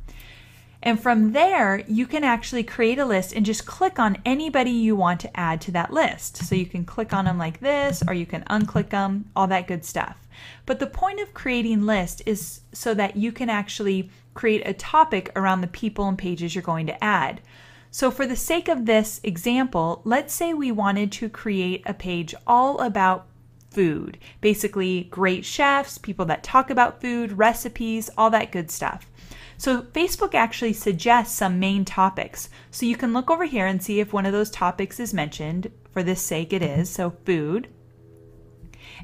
And from there, you can actually create a list and just click on anybody you want to add to that list. So you can click on them like this, or you can unclick them, all that good stuff. But the point of creating lists is so that you can actually create a topic around the people and pages you're going to add. So for the sake of this example, let's say we wanted to create a page all about food. Basically, great chefs, people that talk about food, recipes, all that good stuff. So Facebook actually suggests some main topics. So you can look over here and see if one of those topics is mentioned. For this sake, it is. So food.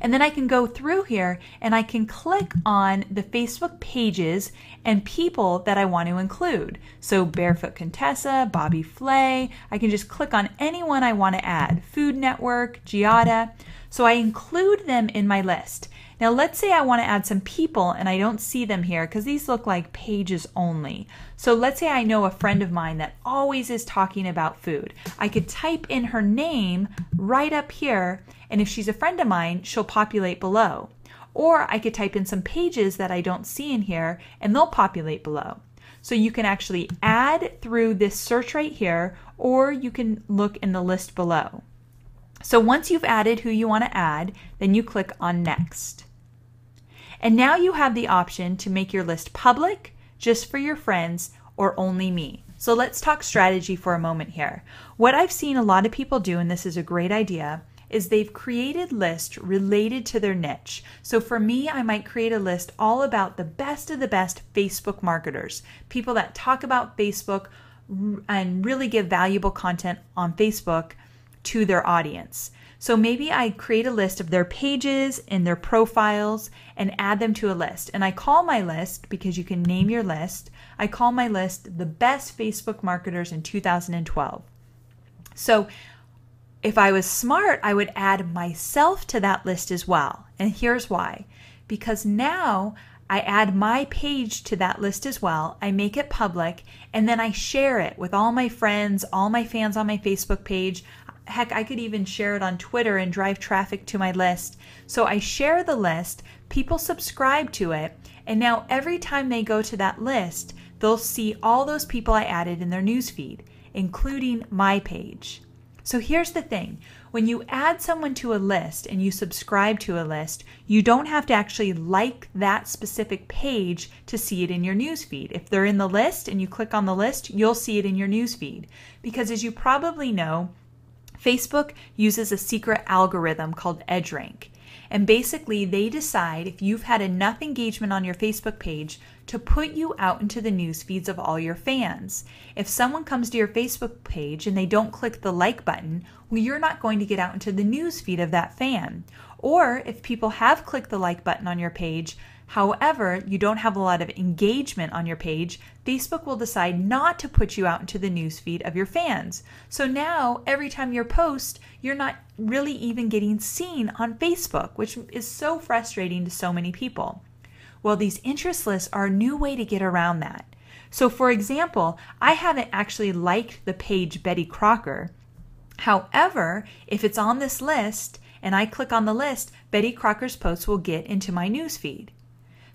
And then I can go through here and I can click on the Facebook pages and people that I want to include. So Barefoot Contessa, Bobby Flay. I can just click on anyone I want to add. Food Network, Giada. So I include them in my list. Now let's say I want to add some people and I don't see them here because these look like pages only. So let's say I know a friend of mine that always is talking about food. I could type in her name right up here, and if she's a friend of mine, she'll populate below. Or I could type in some pages that I don't see in here and they'll populate below. So you can actually add through this search right here, or you can look in the list below. So once you've added who you want to add, then you click on Next. And now you have the option to make your list public, just for your friends, or only me. So let's talk strategy for a moment here. What I've seen a lot of people do, and this is a great idea, is they've created lists related to their niche. So for me, I might create a list all about the best of the best Facebook marketers, people that talk about Facebook and really give valuable content on Facebook to their audience. So maybe I create a list of their pages and their profiles and add them to a list. And I call my list, because you can name your list, I call my list the best Facebook marketers in 2012. So if I was smart, I would add myself to that list as well. And here's why. Because now I add my page to that list as well. I make it public, and then I share it with all my friends, all my fans on my Facebook page. Heck, I could even share it on Twitter and drive traffic to my list. So I share the list, people subscribe to it, and now every time they go to that list, they'll see all those people I added in their newsfeed, including my page. So here's the thing. When you add someone to a list and you subscribe to a list, you don't have to actually like that specific page to see it in your newsfeed. If they're in the list and you click on the list, you'll see it in your newsfeed. Because as you probably know, Facebook uses a secret algorithm called EdgeRank. And basically, they decide if you've had enough engagement on your Facebook page to put you out into the news feeds of all your fans. If someone comes to your Facebook page and they don't click the like button, well, you're not going to get out into the news feed of that fan. Or if people have clicked the like button on your page, however, you don't have a lot of engagement on your page, Facebook will decide not to put you out into the newsfeed of your fans. So now, every time you post, you're not really even getting seen on Facebook, which is so frustrating to so many people. Well, these interest lists are a new way to get around that. So for example, I haven't actually liked the page Betty Crocker. However, if it's on this list and I click on the list, Betty Crocker's posts will get into my newsfeed.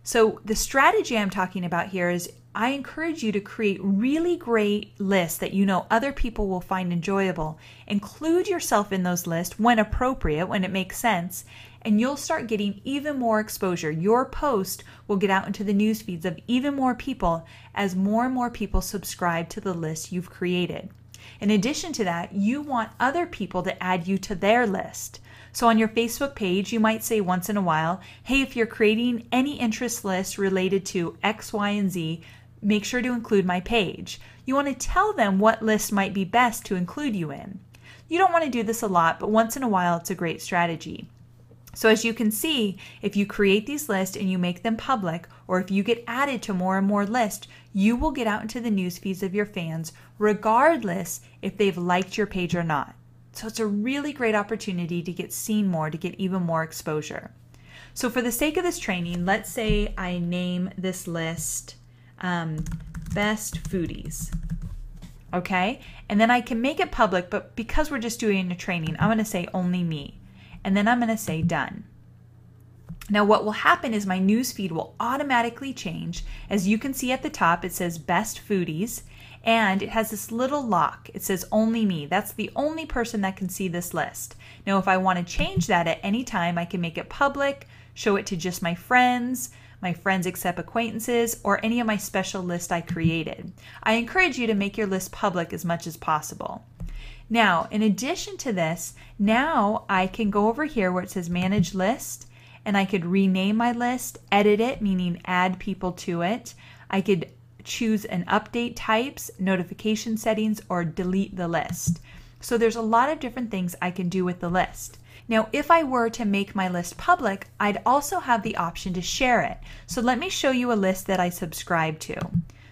So the strategy I'm talking about here is I encourage you to create really great lists that you know other people will find enjoyable. Include yourself in those lists when appropriate, when it makes sense, and you'll start getting even more exposure. Your post will get out into the news feeds of even more people as more and more people subscribe to the list you've created. In addition to that, you want other people to add you to their list. So on your Facebook page, you might say once in a while, hey, if you're creating any interest list related to X, Y, and Z, make sure to include my page. You want to tell them what list might be best to include you in. You don't want to do this a lot, but once in a while, it's a great strategy. So as you can see, if you create these lists and you make them public, or if you get added to more and more lists, you will get out into the news feeds of your fans, regardless if they've liked your page or not. So it's a really great opportunity to get seen more, to get even more exposure. So for the sake of this training, let's say I name this list Best Foodies. Okay? And then I can make it public, but because we're just doing a training, I'm going to say only me. And then I'm going to say done. Now what will happen is my news feed will automatically change. As you can see at the top, it says Best Foodies, and it has this little lock. It says only me. That's the only person that can see this list. Now if I want to change that at any time, I can make it public, show it to just my friends except acquaintances, or any of my special lists I created. I encourage you to make your list public as much as possible. Now, in addition to this, now I can go over here where it says Manage List, and I could rename my list, edit it, meaning add people to it. I could choose an update types, notification settings, or delete the list. So there's a lot of different things I can do with the list. Now, if I were to make my list public, I'd also have the option to share it. So let me show you a list that I subscribe to.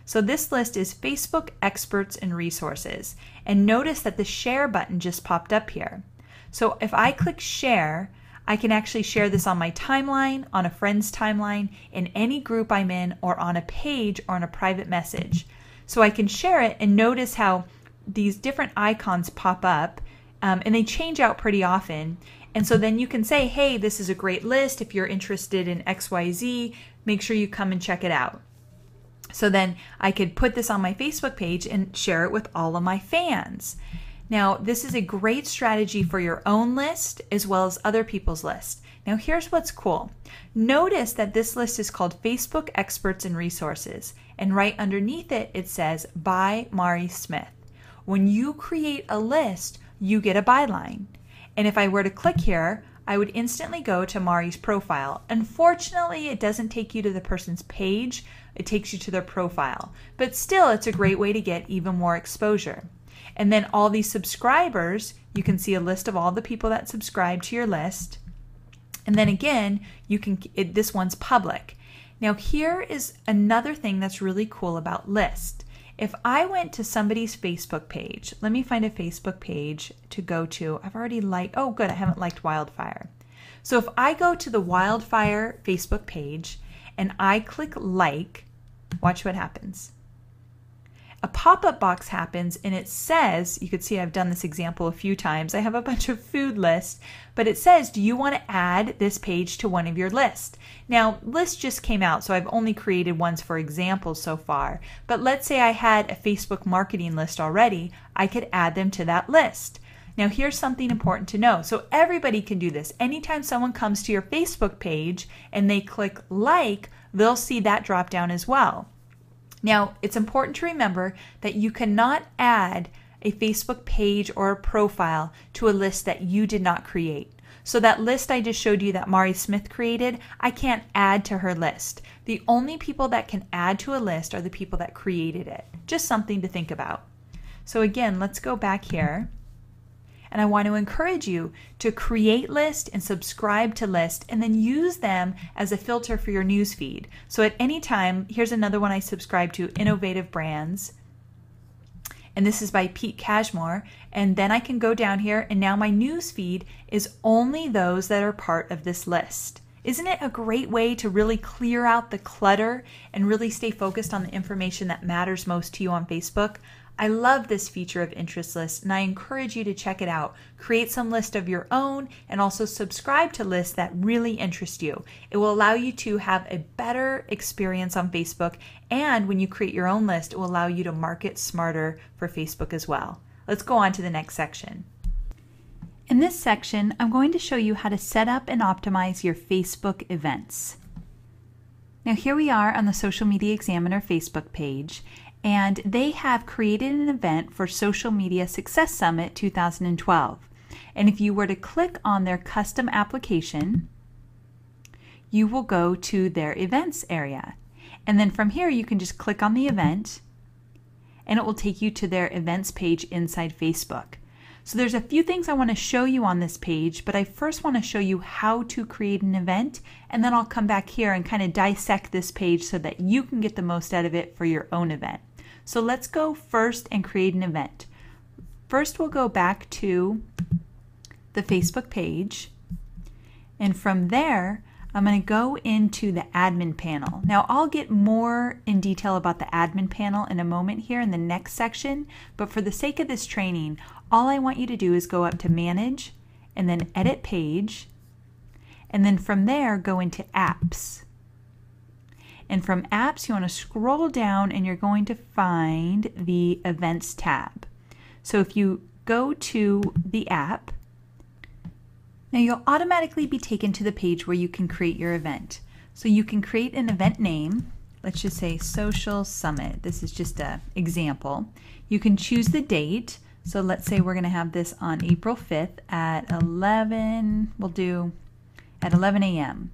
So this list is Facebook Experts and Resources. And notice that the share button just popped up here. So if I click share, I can actually share this on my timeline, on a friend's timeline, in any group I'm in, or on a page or on a private message. So I can share it, and notice how these different icons pop up, and they change out pretty often. And so then you can say, hey, this is a great list. If you're interested in XYZ, make sure you come and check it out. So then I could put this on my Facebook page and share it with all of my fans. Now, this is a great strategy for your own list as well as other people's list. Now, here's what's cool. Notice that this list is called Facebook Experts and Resources, and right underneath it, it says by Mari Smith. When you create a list, you get a byline. And if I were to click here, I would instantly go to Mari's profile. Unfortunately, it doesn't take you to the person's page. It takes you to their profile. But still, it's a great way to get even more exposure. And then all these subscribers, you can see a list of all the people that subscribe to your list. And then again, this one's public. Now here is another thing that's really cool about lists. If I went to somebody's Facebook page, let me find a Facebook page to go to. I've already liked, oh good, I haven't liked Wildfire. So if I go to the Wildfire Facebook page and I click like, watch what happens. A pop-up box happens and it says, you could see I've done this example a few times. I have a bunch of food lists, but it says, do you want to add this page to one of your lists? Now, lists just came out, so I've only created ones for examples so far. But let's say I had a Facebook marketing list already, I could add them to that list. Now, here's something important to know. So everybody can do this. Anytime someone comes to your Facebook page and they click like, they'll see that drop down as well. Now, it's important to remember that you cannot add a Facebook page or a profile to a list that you did not create. So that list I just showed you that Mari Smith created, I can't add to her list. The only people that can add to a list are the people that created it. Just something to think about. So again, let's go back here. And I want to encourage you to create lists and subscribe to lists and then use them as a filter for your news feed. So at any time, here's another one I subscribe to, Innovative Brands. And this is by Pete Cashmore. And then I can go down here and now my news feed is only those that are part of this list. Isn't it a great way to really clear out the clutter and really stay focused on the information that matters most to you on Facebook? I love this feature of interest lists and I encourage you to check it out. Create some list of your own and also subscribe to lists that really interest you. It will allow you to have a better experience on Facebook, and when you create your own list, it will allow you to market smarter for Facebook as well. Let's go on to the next section. In this section, I'm going to show you how to set up and optimize your Facebook events. Now here we are on the Social Media Examiner Facebook page, and they have created an event for Social Media Success Summit 2012. And if you were to click on their custom application, you will go to their events area. And then from here, you can just click on the event and it will take you to their events page inside Facebook. So there's a few things I want to show you on this page, but I first want to show you how to create an event, and then I'll come back here and kind of dissect this page so that you can get the most out of it for your own event. So let's go first and create an event. First, we'll go back to the Facebook page, and from there, I'm going to go into the admin panel. Now, I'll get more in detail about the admin panel in a moment here in the next section, but for the sake of this training, all I want you to do is go up to Manage and then Edit Page, and then from there go into Apps. And from Apps, you want to scroll down and you're going to find the Events tab. So if you go to the app, now you'll automatically be taken to the page where you can create your event. So you can create an event name. Let's just say Social Summit. This is just an example. You can choose the date. So let's say we're going to have this on April 5th at 11, we'll do at 11 a.m.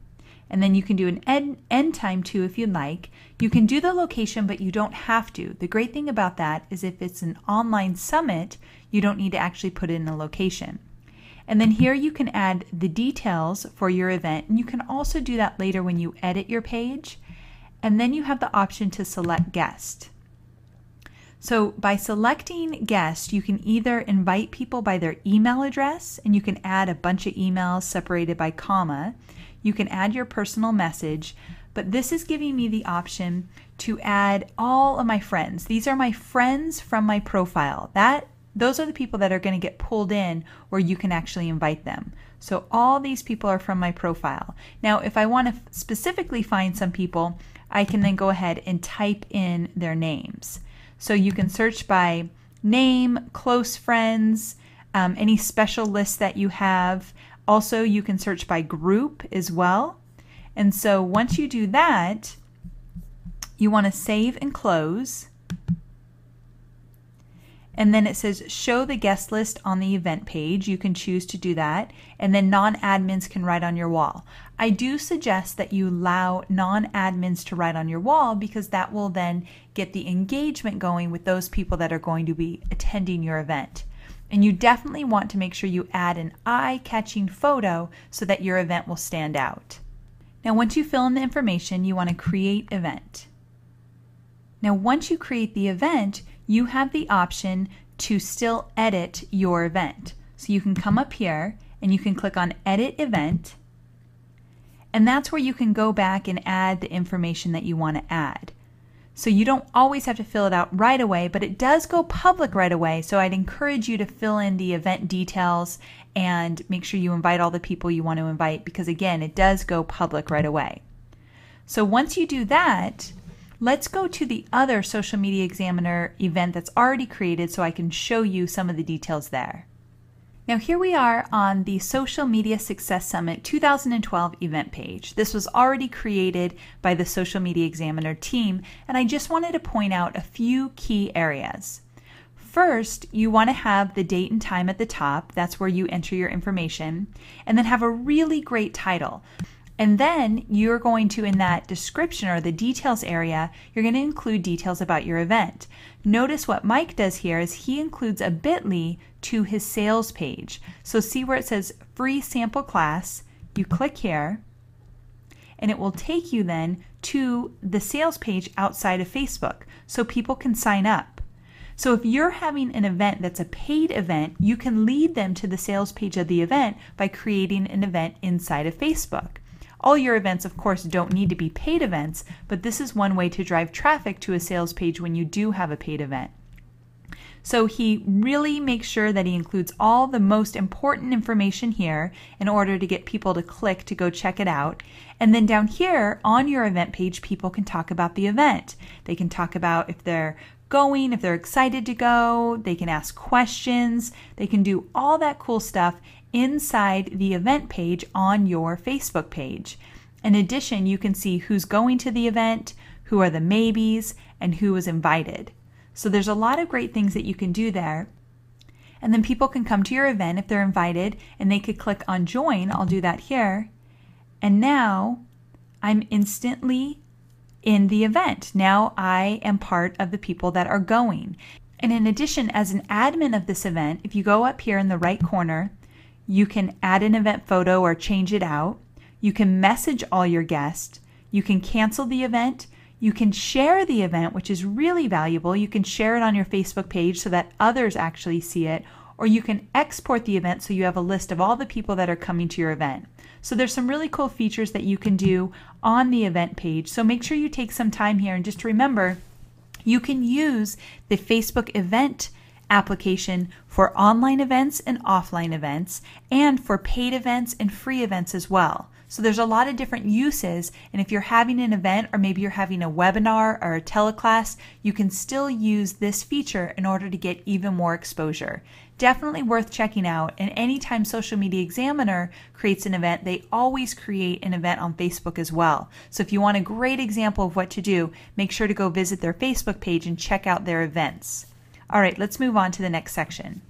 And then you can do an end time too if you'd like. You can do the location, but you don't have to. The great thing about that is if it's an online summit, you don't need to actually put in a location. And then here you can add the details for your event, and you can also do that later when you edit your page. And then you have the option to select guest. So by selecting guest, you can either invite people by their email address, and you can add a bunch of emails separated by comma. You can add your personal message, but this is giving me the option to add all of my friends. These are my friends from my profile. Those are the people that are going to get pulled in where you can actually invite them. So all these people are from my profile. Now, if I want to specifically find some people, I can then go ahead and type in their names. So you can search by name, close friends, any special lists that you have. Also, you can search by group as well. And so once you do that, you want to save and close. And then it says show the guest list on the event page. You can choose to do that. And then non-admins can write on your wall. I do suggest that you allow non-admins to write on your wall because that will then get the engagement going with those people that are going to be attending your event. And you definitely want to make sure you add an eye-catching photo so that your event will stand out. Now, once you fill in the information, you want to create event. Now, once you create the event, you have the option to still edit your event. So you can come up here and you can click on Edit Event, and that's where you can go back and add the information that you want to add. So you don't always have to fill it out right away, but it does go public right away. So I'd encourage you to fill in the event details and make sure you invite all the people you want to invite because, again, it does go public right away. So once you do that, let's go to the other Social Media Examiner event that's already created so I can show you some of the details there. Now here we are on the Social Media Success Summit 2012 event page. This was already created by the Social Media Examiner team, and I just wanted to point out a few key areas. First, you want to have the date and time at the top. That's where you enter your information, and then have a really great title. And then you're going to, in that description or the details area, you're going to include details about your event. Notice what Mike does here is he includes a bit.ly to his sales page. So see where it says free sample class, you click here, and it will take you then to the sales page outside of Facebook so people can sign up. So if you're having an event that's a paid event, you can lead them to the sales page of the event by creating an event inside of Facebook. All your events, of course, don't need to be paid events, but this is one way to drive traffic to a sales page when you do have a paid event. So he really makes sure that he includes all the most important information here in order to get people to click to go check it out. And then down here on your event page, people can talk about the event. They can talk about if they're going, if they're excited to go, they can ask questions, they can do all that cool stuff inside the event page on your Facebook page. In addition, you can see who's going to the event, who are the maybes, and who was invited. So there's a lot of great things that you can do there. and then people can come to your event if they're invited, and they could click on join. I'll do that here. And now I'm instantly in the event. Now I am part of the people that are going. And in addition, as an admin of this event, if you go up here in the right corner, you can add an event photo or change it out. You can message all your guests. You can cancel the event. You can share the event, which is really valuable. You can share it on your Facebook page so that others actually see it, or you can export the event so you have a list of all the people that are coming to your event. So there's some really cool features that you can do on the event page. So make sure you take some time here and just remember, you can use the Facebook event application for online events and offline events, and for paid events and free events as well. So there's a lot of different uses, and if you're having an event or maybe you're having a webinar or a teleclass, you can still use this feature in order to get even more exposure. Definitely worth checking out, and anytime Social Media Examiner creates an event, they always create an event on Facebook as well. So if you want a great example of what to do, make sure to go visit their Facebook page and check out their events. All right, let's move on to the next section.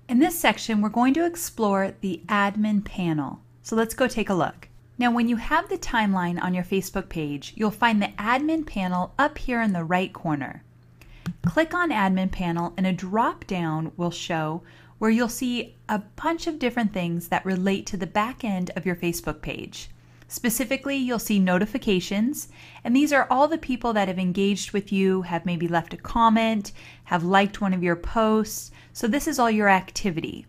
In this section, we're going to explore the admin panel. So let's go take a look. Now, when you have the timeline on your Facebook page, you'll find the admin panel up here in the right corner. Click on admin panel and a drop down will show where you'll see a bunch of different things that relate to the back end of your Facebook page. Specifically, you'll see notifications, and these are all the people that have engaged with you, have maybe left a comment, have liked one of your posts. So this is all your activity.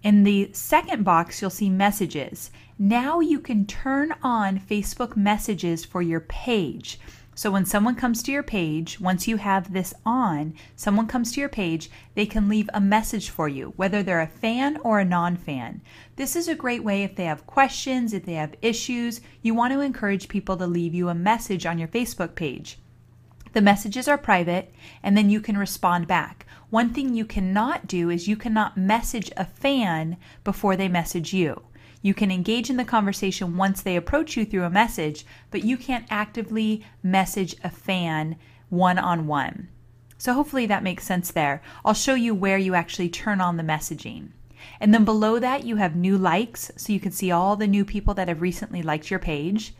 In the second box, you'll see messages. Now you can turn on Facebook messages for your page. So when someone comes to your page, once you have this on, someone comes to your page, they can leave a message for you, whether they're a fan or a non-fan. This is a great way if they have questions, if they have issues. You want to encourage people to leave you a message on your Facebook page. The messages are private, and then you can respond back. One thing you cannot do is you cannot message a fan before they message you. You can engage in the conversation once they approach you through a message, but you can't actively message a fan one-on-one. So hopefully that makes sense there. I'll show you where you actually turn on the messaging. And then below that you have new likes, so you can see all the new people that have recently liked your page.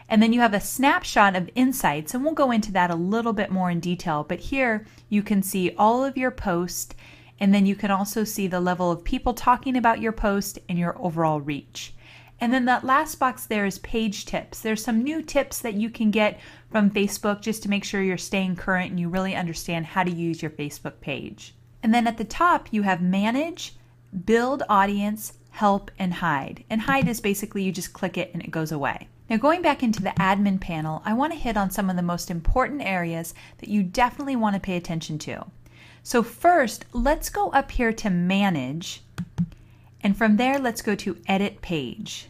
And then you have a snapshot of insights, and we'll go into that a little bit more in detail, but here you can see all of your posts, and then you can also see the level of people talking about your post and your overall reach. And then that last box there is page tips. There's some new tips that you can get from Facebook just to make sure you're staying current and you really understand how to use your Facebook page. And then at the top you have manage, build audience, help, and hide. And hide is basically you just click it and it goes away. Now going back into the admin panel, I want to hit on some of the most important areas that you definitely want to pay attention to. So first, let's go up here to manage, and from there let's go to edit page.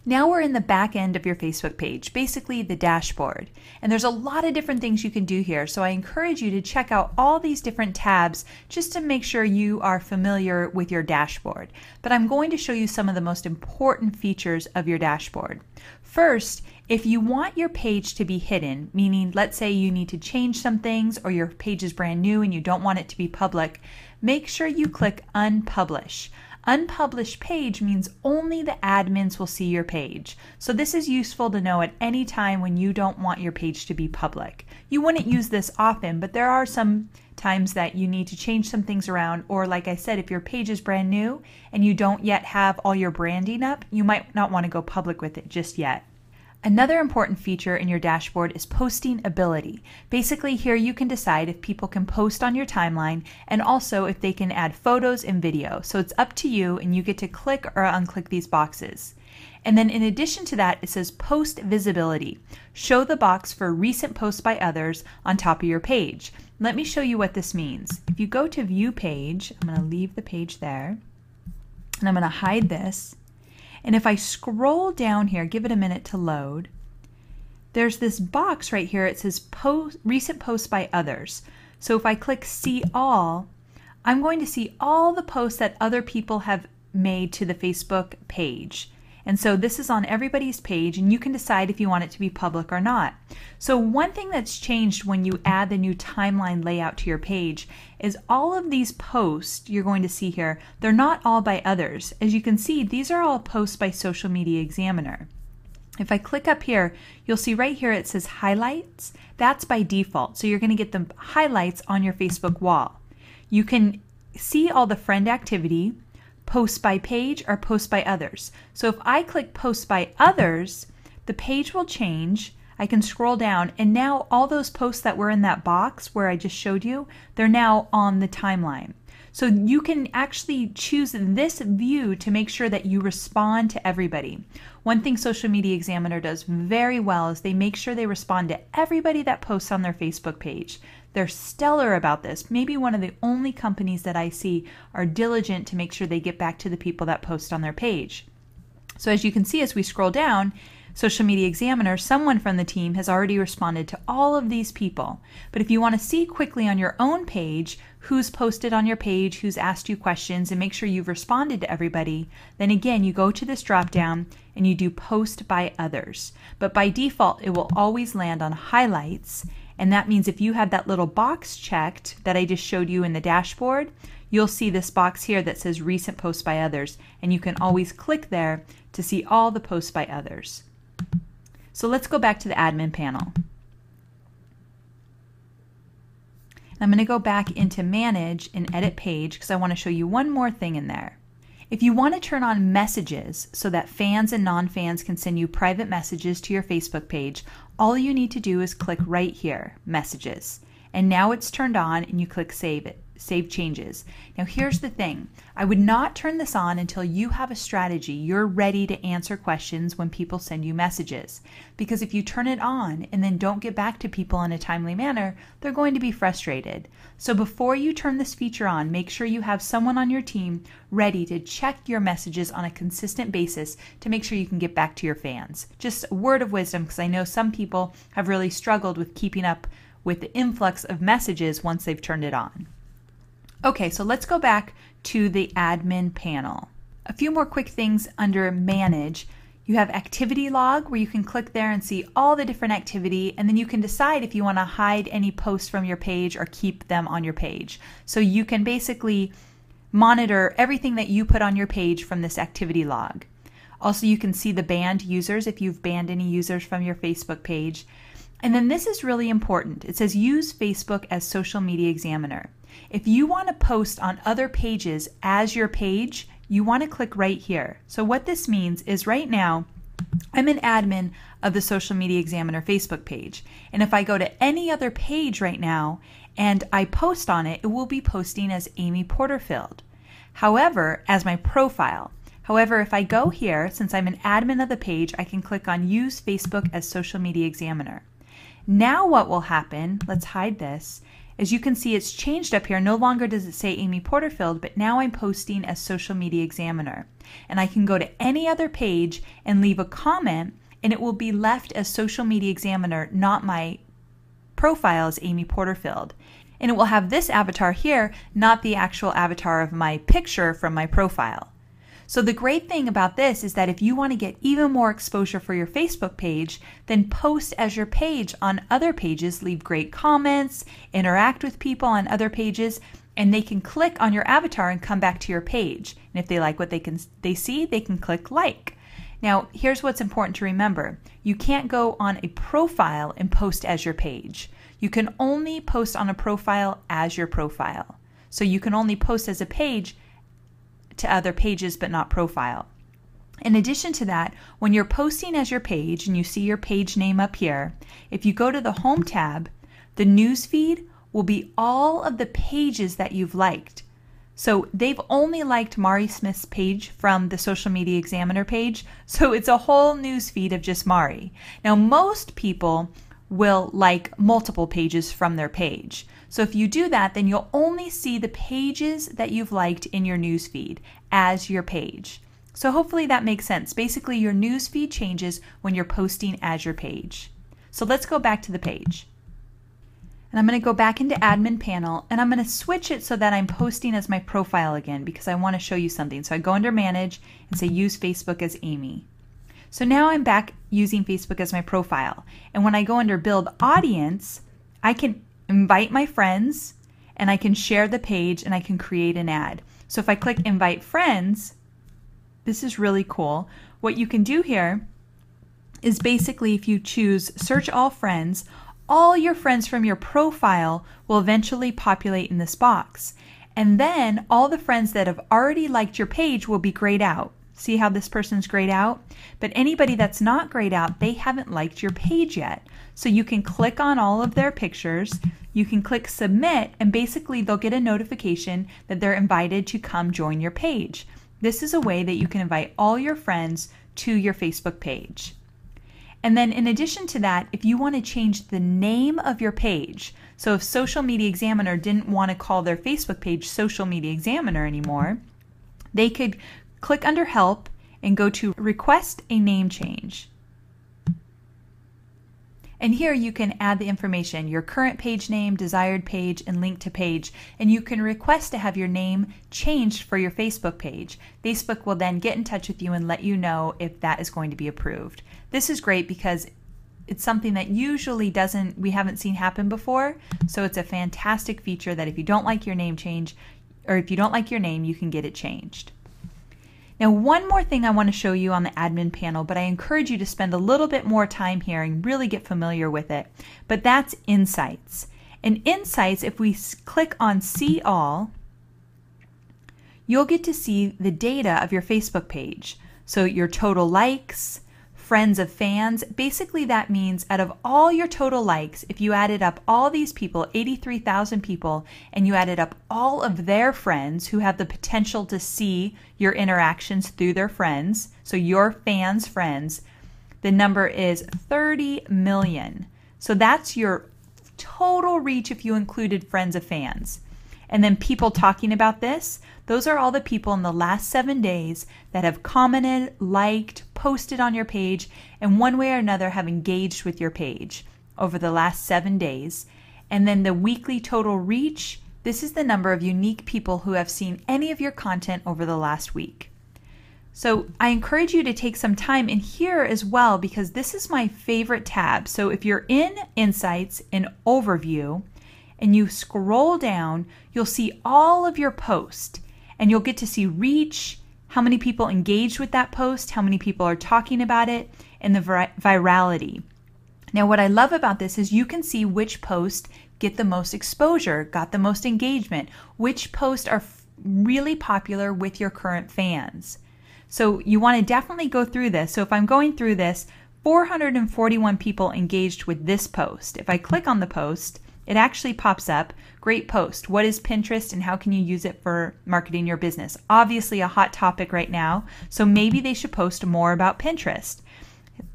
Now we're in the back end of your Facebook page, basically the dashboard. And there's a lot of different things you can do here, so I encourage you to check out all these different tabs just to make sure you are familiar with your dashboard. But I'm going to show you some of the most important features of your dashboard. First, if you want your page to be hidden, meaning let's say you need to change some things or your page is brand new and you don't want it to be public, make sure you click Unpublish. Unpublished page means only the admins will see your page. So this is useful to know at any time when you don't want your page to be public. You wouldn't use this often, but there are some times that you need to change some things around, or like I said, if your page is brand new and you don't yet have all your branding up, you might not want to go public with it just yet. Another important feature in your dashboard is posting ability. Basically here you can decide if people can post on your timeline and also if they can add photos and video. So it's up to you and you get to click or unclick these boxes. And then in addition to that, it says post visibility. Show the box for recent posts by others on top of your page. Let me show you what this means. If you go to view page, I'm going to leave the page there and I'm going to hide this. And if I scroll down here, give it a minute to load, there's this box right here. It says recent posts by others. So if I click see all, I'm going to see all the posts that other people have made to the Facebook page. And so this is on everybody's page, and you can decide if you want it to be public or not. So one thing that's changed when you add the new timeline layout to your page is all of these posts you're going to see here, they're not all by others. As you can see, these are all posts by Social Media Examiner. If I click up here, you'll see right here it says highlights. That's by default. So you're going to get the highlights on your Facebook wall. You can see all the friend activity, posts by page, or posts by others. So if I click posts by others, the page will change. I can scroll down, and now all those posts that were in that box where I just showed you, they're now on the timeline. So you can actually choose this view to make sure that you respond to everybody. One thing Social Media Examiner does very well is they make sure they respond to everybody that posts on their Facebook page. They're stellar about this. Maybe one of the only companies that I see are diligent to make sure they get back to the people that post on their page. So as you can see, as we scroll down, Social Media Examiner, someone from the team has already responded to all of these people. But if you want to see quickly on your own page who's posted on your page, who's asked you questions, and make sure you've responded to everybody, then again, you go to this drop down and you do post by others. But by default, it will always land on highlights. And that means if you have that little box checked that I just showed you in the dashboard, you'll see this box here that says recent posts by others. And you can always click there to see all the posts by others. So let's go back to the admin panel. I'm going to go back into Manage and Edit Page because I want to show you one more thing in there. If you want to turn on messages so that fans and non-fans can send you private messages to your Facebook page, all you need to do is click right here, Messages. And now it's turned on and you click Save it. Save changes. Now here's the thing. I would not turn this on until you have a strategy. You're ready to answer questions when people send you messages. Because if you turn it on and then don't get back to people in a timely manner, they're going to be frustrated. So before you turn this feature on, make sure you have someone on your team ready to check your messages on a consistent basis to make sure you can get back to your fans. Just a word of wisdom, because I know some people have really struggled with keeping up with the influx of messages once they've turned it on. Okay, so let's go back to the admin panel. A few more quick things under Manage. You have Activity Log, where you can click there and see all the different activity, and then you can decide if you want to hide any posts from your page or keep them on your page. So you can basically monitor everything that you put on your page from this Activity Log. Also, you can see the banned users if you've banned any users from your Facebook page. And then this is really important. It says use Facebook as Social Media Examiner. If you want to post on other pages as your page, you want to click right here. So what this means is right now, I'm an admin of the Social Media Examiner Facebook page. And if I go to any other page right now and I post on it, it will be posting as Amy Porterfield. However, as my profile. However, if I go here, since I'm an admin of the page, I can click on Use Facebook as Social Media Examiner. Now what will happen, let's hide this, as you can see it's changed up here. No longer does it say Amy Porterfield, but now I'm posting as Social Media Examiner. And I can go to any other page and leave a comment, and it will be left as Social Media Examiner, not my profile as Amy Porterfield. And it will have this avatar here, not the actual avatar of my picture from my profile. So the great thing about this is that if you want to get even more exposure for your Facebook page, then post as your page on other pages, leave great comments, interact with people on other pages, and they can click on your avatar and come back to your page. And if they like what they see, they can click like. Now, here's what's important to remember. You can't go on a profile and post as your page. You can only post on a profile as your profile. So you can only post as a page to other pages, but not profile. In addition to that, when you're posting as your page and you see your page name up here, if you go to the Home tab, the news feed will be all of the pages that you've liked. So they've only liked Mari Smith's page from the Social Media Examiner page, so it's a whole news feed of just Mari. Now, most people will like multiple pages from their page. So if you do that, then you'll only see the pages that you've liked in your newsfeed as your page. So hopefully that makes sense. Basically, your newsfeed changes when you're posting as your page. So let's go back to the page. And I'm going to go back into Admin Panel, and I'm going to switch it so that I'm posting as my profile again because I want to show you something. So I go under Manage and say Use Facebook as Amy. So now I'm back using Facebook as my profile. And when I go under Build Audience, I can invite my friends and I can share the page and I can create an ad. So if I click Invite Friends, this is really cool. What you can do here is basically if you choose Search All Friends, all your friends from your profile will eventually populate in this box. And then all the friends that have already liked your page will be grayed out. See how this person's grayed out? But anybody that's not grayed out, they haven't liked your page yet. So you can click on all of their pictures, you can click Submit, and basically they'll get a notification that they're invited to come join your page. This is a way that you can invite all your friends to your Facebook page. And then in addition to that, if you want to change the name of your page, so if Social Media Examiner didn't want to call their Facebook page Social Media Examiner anymore, they could click under Help and go to Request a Name Change. And here you can add the information, your current page name, desired page, and link to page. And you can request to have your name changed for your Facebook page. Facebook will then get in touch with you and let you know if that is going to be approved. This is great because it's something that usually we haven't seen happen before. So it's a fantastic feature that if you don't like your name change, or if you don't like your name, you can get it changed. Now, one more thing I want to show you on the admin panel, but I encourage you to spend a little bit more time here and really get familiar with it. But that's Insights. And Insights, if we click on See All, you'll get to see the data of your Facebook page. So your total likes, friends of fans. Basically, that means out of all your total likes, if you added up all these people, 83,000 people, and you added up all of their friends who have the potential to see your interactions through their friends, so your fans' friends, the number is 30 million. So that's your total reach if you included friends of fans. And then people talking about this, those are all the people in the last 7 days that have commented, liked, posted on your page, and one way or another have engaged with your page over the last 7 days. And then the weekly total reach, this is the number of unique people who have seen any of your content over the last week. So I encourage you to take some time in here as well, because this is my favorite tab. So if you're in Insights in Overview and you scroll down, you'll see all of your posts. And you'll get to see reach, how many people engaged with that post, how many people are talking about it, and the virality. Now, what I love about this is you can see which posts get the most exposure, got the most engagement, which posts are really popular with your current fans. So you want to definitely go through this. So if I'm going through this, 441 people engaged with this post. If I click on the post, it actually pops up, great post. What is Pinterest and how can you use it for marketing your business? Obviously a hot topic right now, so maybe they should post more about Pinterest.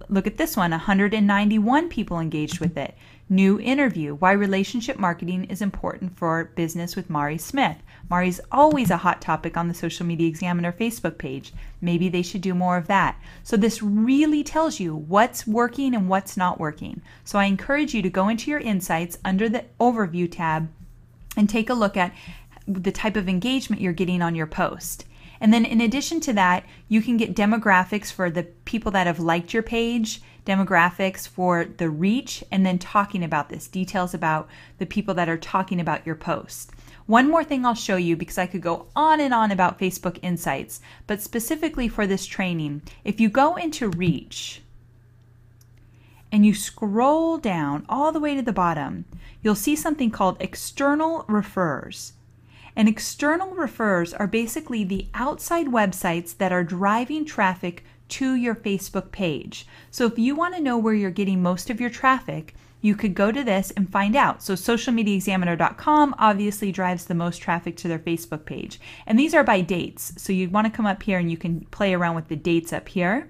Look at this one, 191 people engaged with it. New interview, why relationship marketing is important for business with Mari Smith. Mari's always a hot topic on the Social Media Examiner Facebook page. Maybe they should do more of that. So this really tells you what's working and what's not working. So I encourage you to go into your Insights under the Overview tab and take a look at the type of engagement you're getting on your post. And then in addition to that, you can get demographics for the people that have liked your page, demographics for the reach, and then talking about this, details about the people that are talking about your post. One more thing I'll show you, because I could go on and on about Facebook Insights, but specifically for this training, if you go into reach and you scroll down all the way to the bottom, you'll see something called external referrers. And external referrers are basically the outside websites that are driving traffic to your Facebook page. So if you want to know where you're getting most of your traffic, you could go to this and find out. So socialmediaexaminer.com obviously drives the most traffic to their Facebook page. And these are by dates. So you'd want to come up here and you can play around with the dates up here.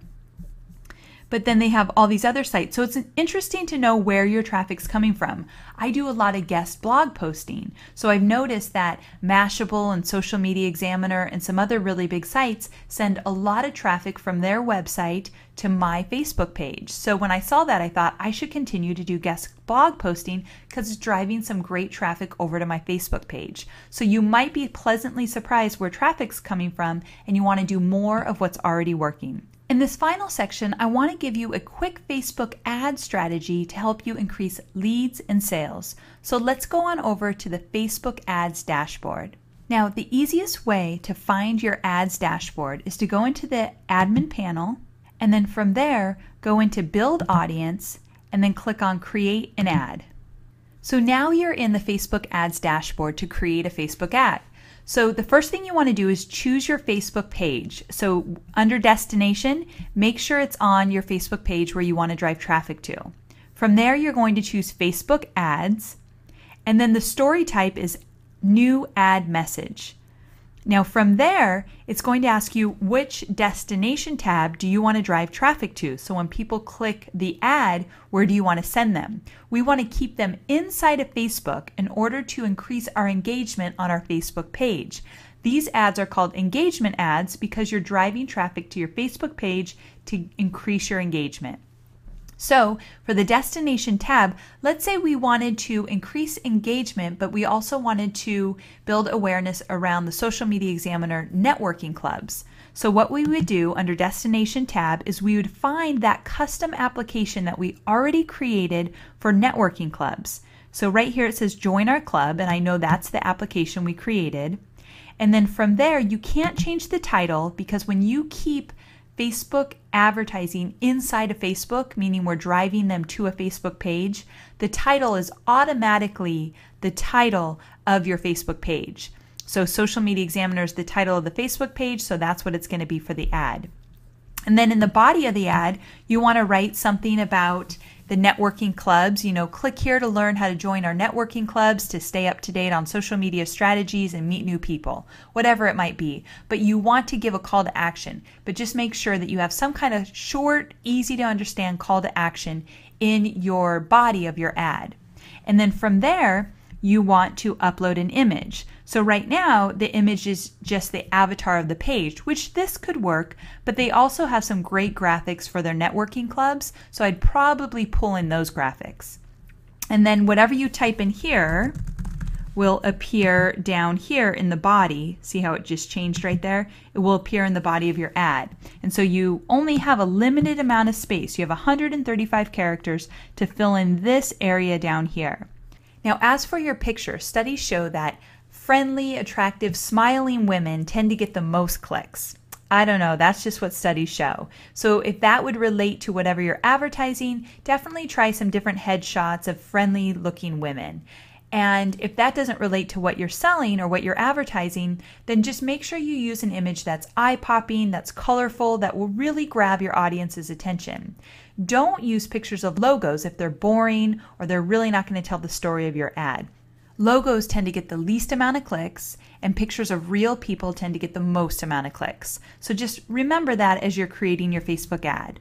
But then they have all these other sites. So it's interesting to know where your traffic's coming from. I do a lot of guest blog posting. So I've noticed that Mashable and Social Media Examiner and some other really big sites send a lot of traffic from their website to my Facebook page. So when I saw that, I thought I should continue to do guest blog posting because it's driving some great traffic over to my Facebook page. So you might be pleasantly surprised where traffic's coming from and you want to do more of what's already working. In this final section, I want to give you a quick Facebook ad strategy to help you increase leads and sales. So let's go on over to the Facebook ads dashboard. Now, the easiest way to find your ads dashboard is to go into the admin panel, and then from there, go into build audience, and then click on create an ad. So now you're in the Facebook ads dashboard to create a Facebook ad. So the first thing you want to do is choose your Facebook page. So under destination, make sure it's on your Facebook page where you want to drive traffic to. From there, you're going to choose Facebook ads, and then the story type is new ad message. Now from there, it's going to ask you which destination tab do you want to drive traffic to. So when people click the ad, where do you want to send them? We want to keep them inside of Facebook in order to increase our engagement on our Facebook page. These ads are called engagement ads because you're driving traffic to your Facebook page to increase your engagement. So for the destination tab, let's say we wanted to increase engagement, but we also wanted to build awareness around the Social Media Examiner networking clubs. So what we would do under destination tab is we would find that custom application that we already created for networking clubs. So right here it says join our club, and I know that's the application we created. And then from there, you can't change the title because when you keep Facebook advertising inside of Facebook, meaning we're driving them to a Facebook page, the title is automatically the title of your Facebook page. So Social Media Examiner is the title of the Facebook page, so that's what it's going to be for the ad. And then in the body of the ad, you want to write something about the networking clubs. You know, click here to learn how to join our networking clubs to stay up to date on social media strategies and meet new people, whatever it might be. But you want to give a call to action, but just make sure that you have some kind of short, easy to understand call to action in your body of your ad. And then from there, you want to upload an image. So right now, the image is just the avatar of the page, which this could work, but they also have some great graphics for their networking clubs, so I'd probably pull in those graphics. And then whatever you type in here will appear down here in the body. See how it just changed right there? It will appear in the body of your ad. And so you only have a limited amount of space. You have 135 characters to fill in this area down here. Now, as for your picture, studies show that friendly, attractive, smiling women tend to get the most clicks. I don't know, that's just what studies show. So if that would relate to whatever you're advertising, definitely try some different headshots of friendly looking women. And if that doesn't relate to what you're selling or what you're advertising, then just make sure you use an image that's eye-popping, that's colorful, that will really grab your audience's attention. Don't use pictures of logos if they're boring or they're really not going to tell the story of your ad. Logos tend to get the least amount of clicks, and pictures of real people tend to get the most amount of clicks. So just remember that as you're creating your Facebook ad.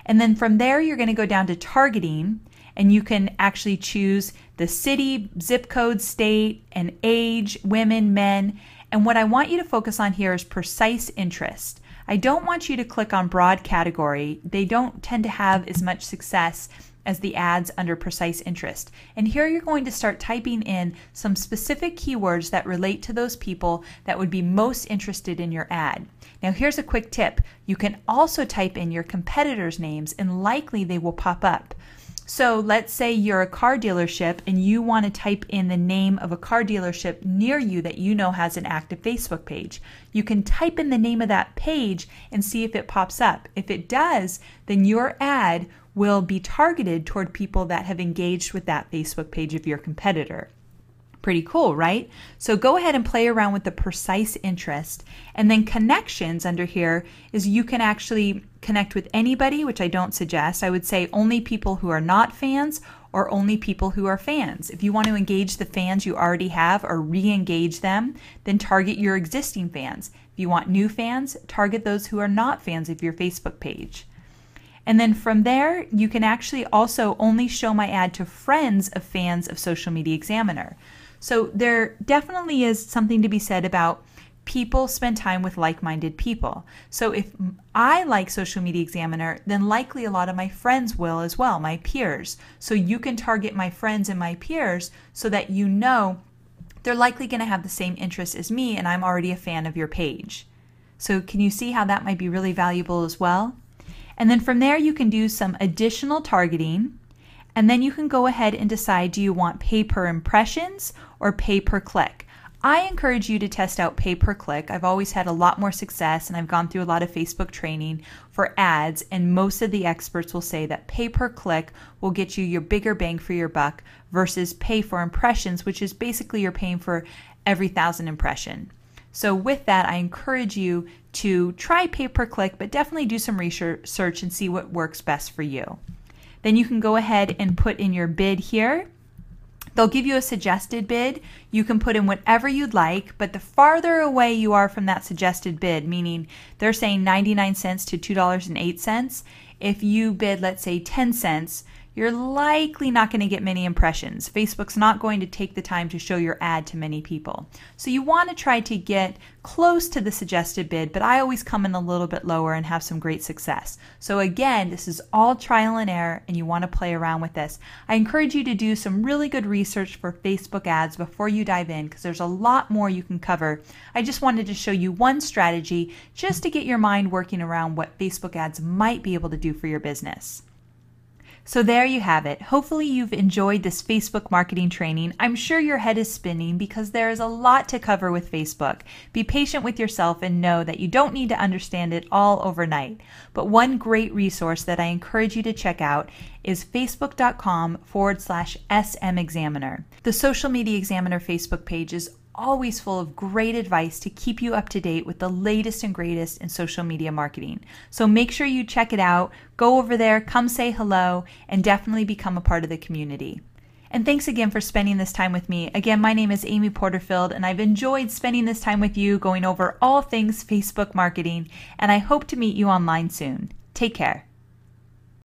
And then from there, you're going to go down to targeting, and you can actually choose the city, zip code, state, and age, women, men. And what I want you to focus on here is precise interest. I don't want you to click on broad category. They don't tend to have as much success as the ads under precise interest. And here you're going to start typing in some specific keywords that relate to those people that would be most interested in your ad. Now here's a quick tip. You can also type in your competitors' names and likely they will pop up. So let's say you're a car dealership and you want to type in the name of a car dealership near you that you know has an active Facebook page. You can type in the name of that page and see if it pops up. If it does, then your ad will be targeted toward people that have engaged with that Facebook page of your competitor. Pretty cool, right? So go ahead and play around with the precise interest. And then connections under here is you can actually connect with anybody, which I don't suggest. I would say only people who are not fans or only people who are fans. If you want to engage the fans you already have or re-engage them, then target your existing fans. If you want new fans, target those who are not fans of your Facebook page. And then from there, you can actually also only show my ad to friends of fans of Social Media Examiner. So there definitely is something to be said about people spend time with like-minded people. So if I like Social Media Examiner, then likely a lot of my friends will as well, my peers. So you can target my friends and my peers so that you know they're likely going to have the same interests as me and I'm already a fan of your page. So can you see how that might be really valuable as well? And then from there, you can do some additional targeting. And then you can go ahead and decide, do you want pay per impressions or pay per click? I encourage you to test out pay per click. I've always had a lot more success, and I've gone through a lot of Facebook training for ads, and most of the experts will say that pay per click will get you your bigger bang for your buck versus pay for impressions, which is basically you're paying for every 1,000 impression. So with that, I encourage you to try pay per click, but definitely do some research and see what works best for you. Then you can go ahead and put in your bid here. They'll give you a suggested bid. You can put in whatever you'd like, but the farther away you are from that suggested bid, meaning they're saying 99 cents to $2.08, if you bid, let's say 10 cents, you're likely not going to get many impressions. Facebook's not going to take the time to show your ad to many people. So you want to try to get close to the suggested bid, but I always come in a little bit lower and have some great success. So again, this is all trial and error, and you want to play around with this. I encourage you to do some really good research for Facebook ads before you dive in, because there's a lot more you can cover. I just wanted to show you one strategy just to get your mind working around what Facebook ads might be able to do for your business. So there you have it. Hopefully you've enjoyed this Facebook marketing training. I'm sure your head is spinning because there is a lot to cover with Facebook. Be patient with yourself and know that you don't need to understand it all overnight. But one great resource that I encourage you to check out is facebook.com/SM Examiner. The Social Media Examiner Facebook page is always full of great advice to keep you up to date with the latest and greatest in social media marketing. So make sure you check it out, go over there, come say hello, and definitely become a part of the community. And thanks again for spending this time with me. Again, my name is Amy Porterfield, and I've enjoyed spending this time with you going over all things Facebook marketing, and I hope to meet you online soon. Take care.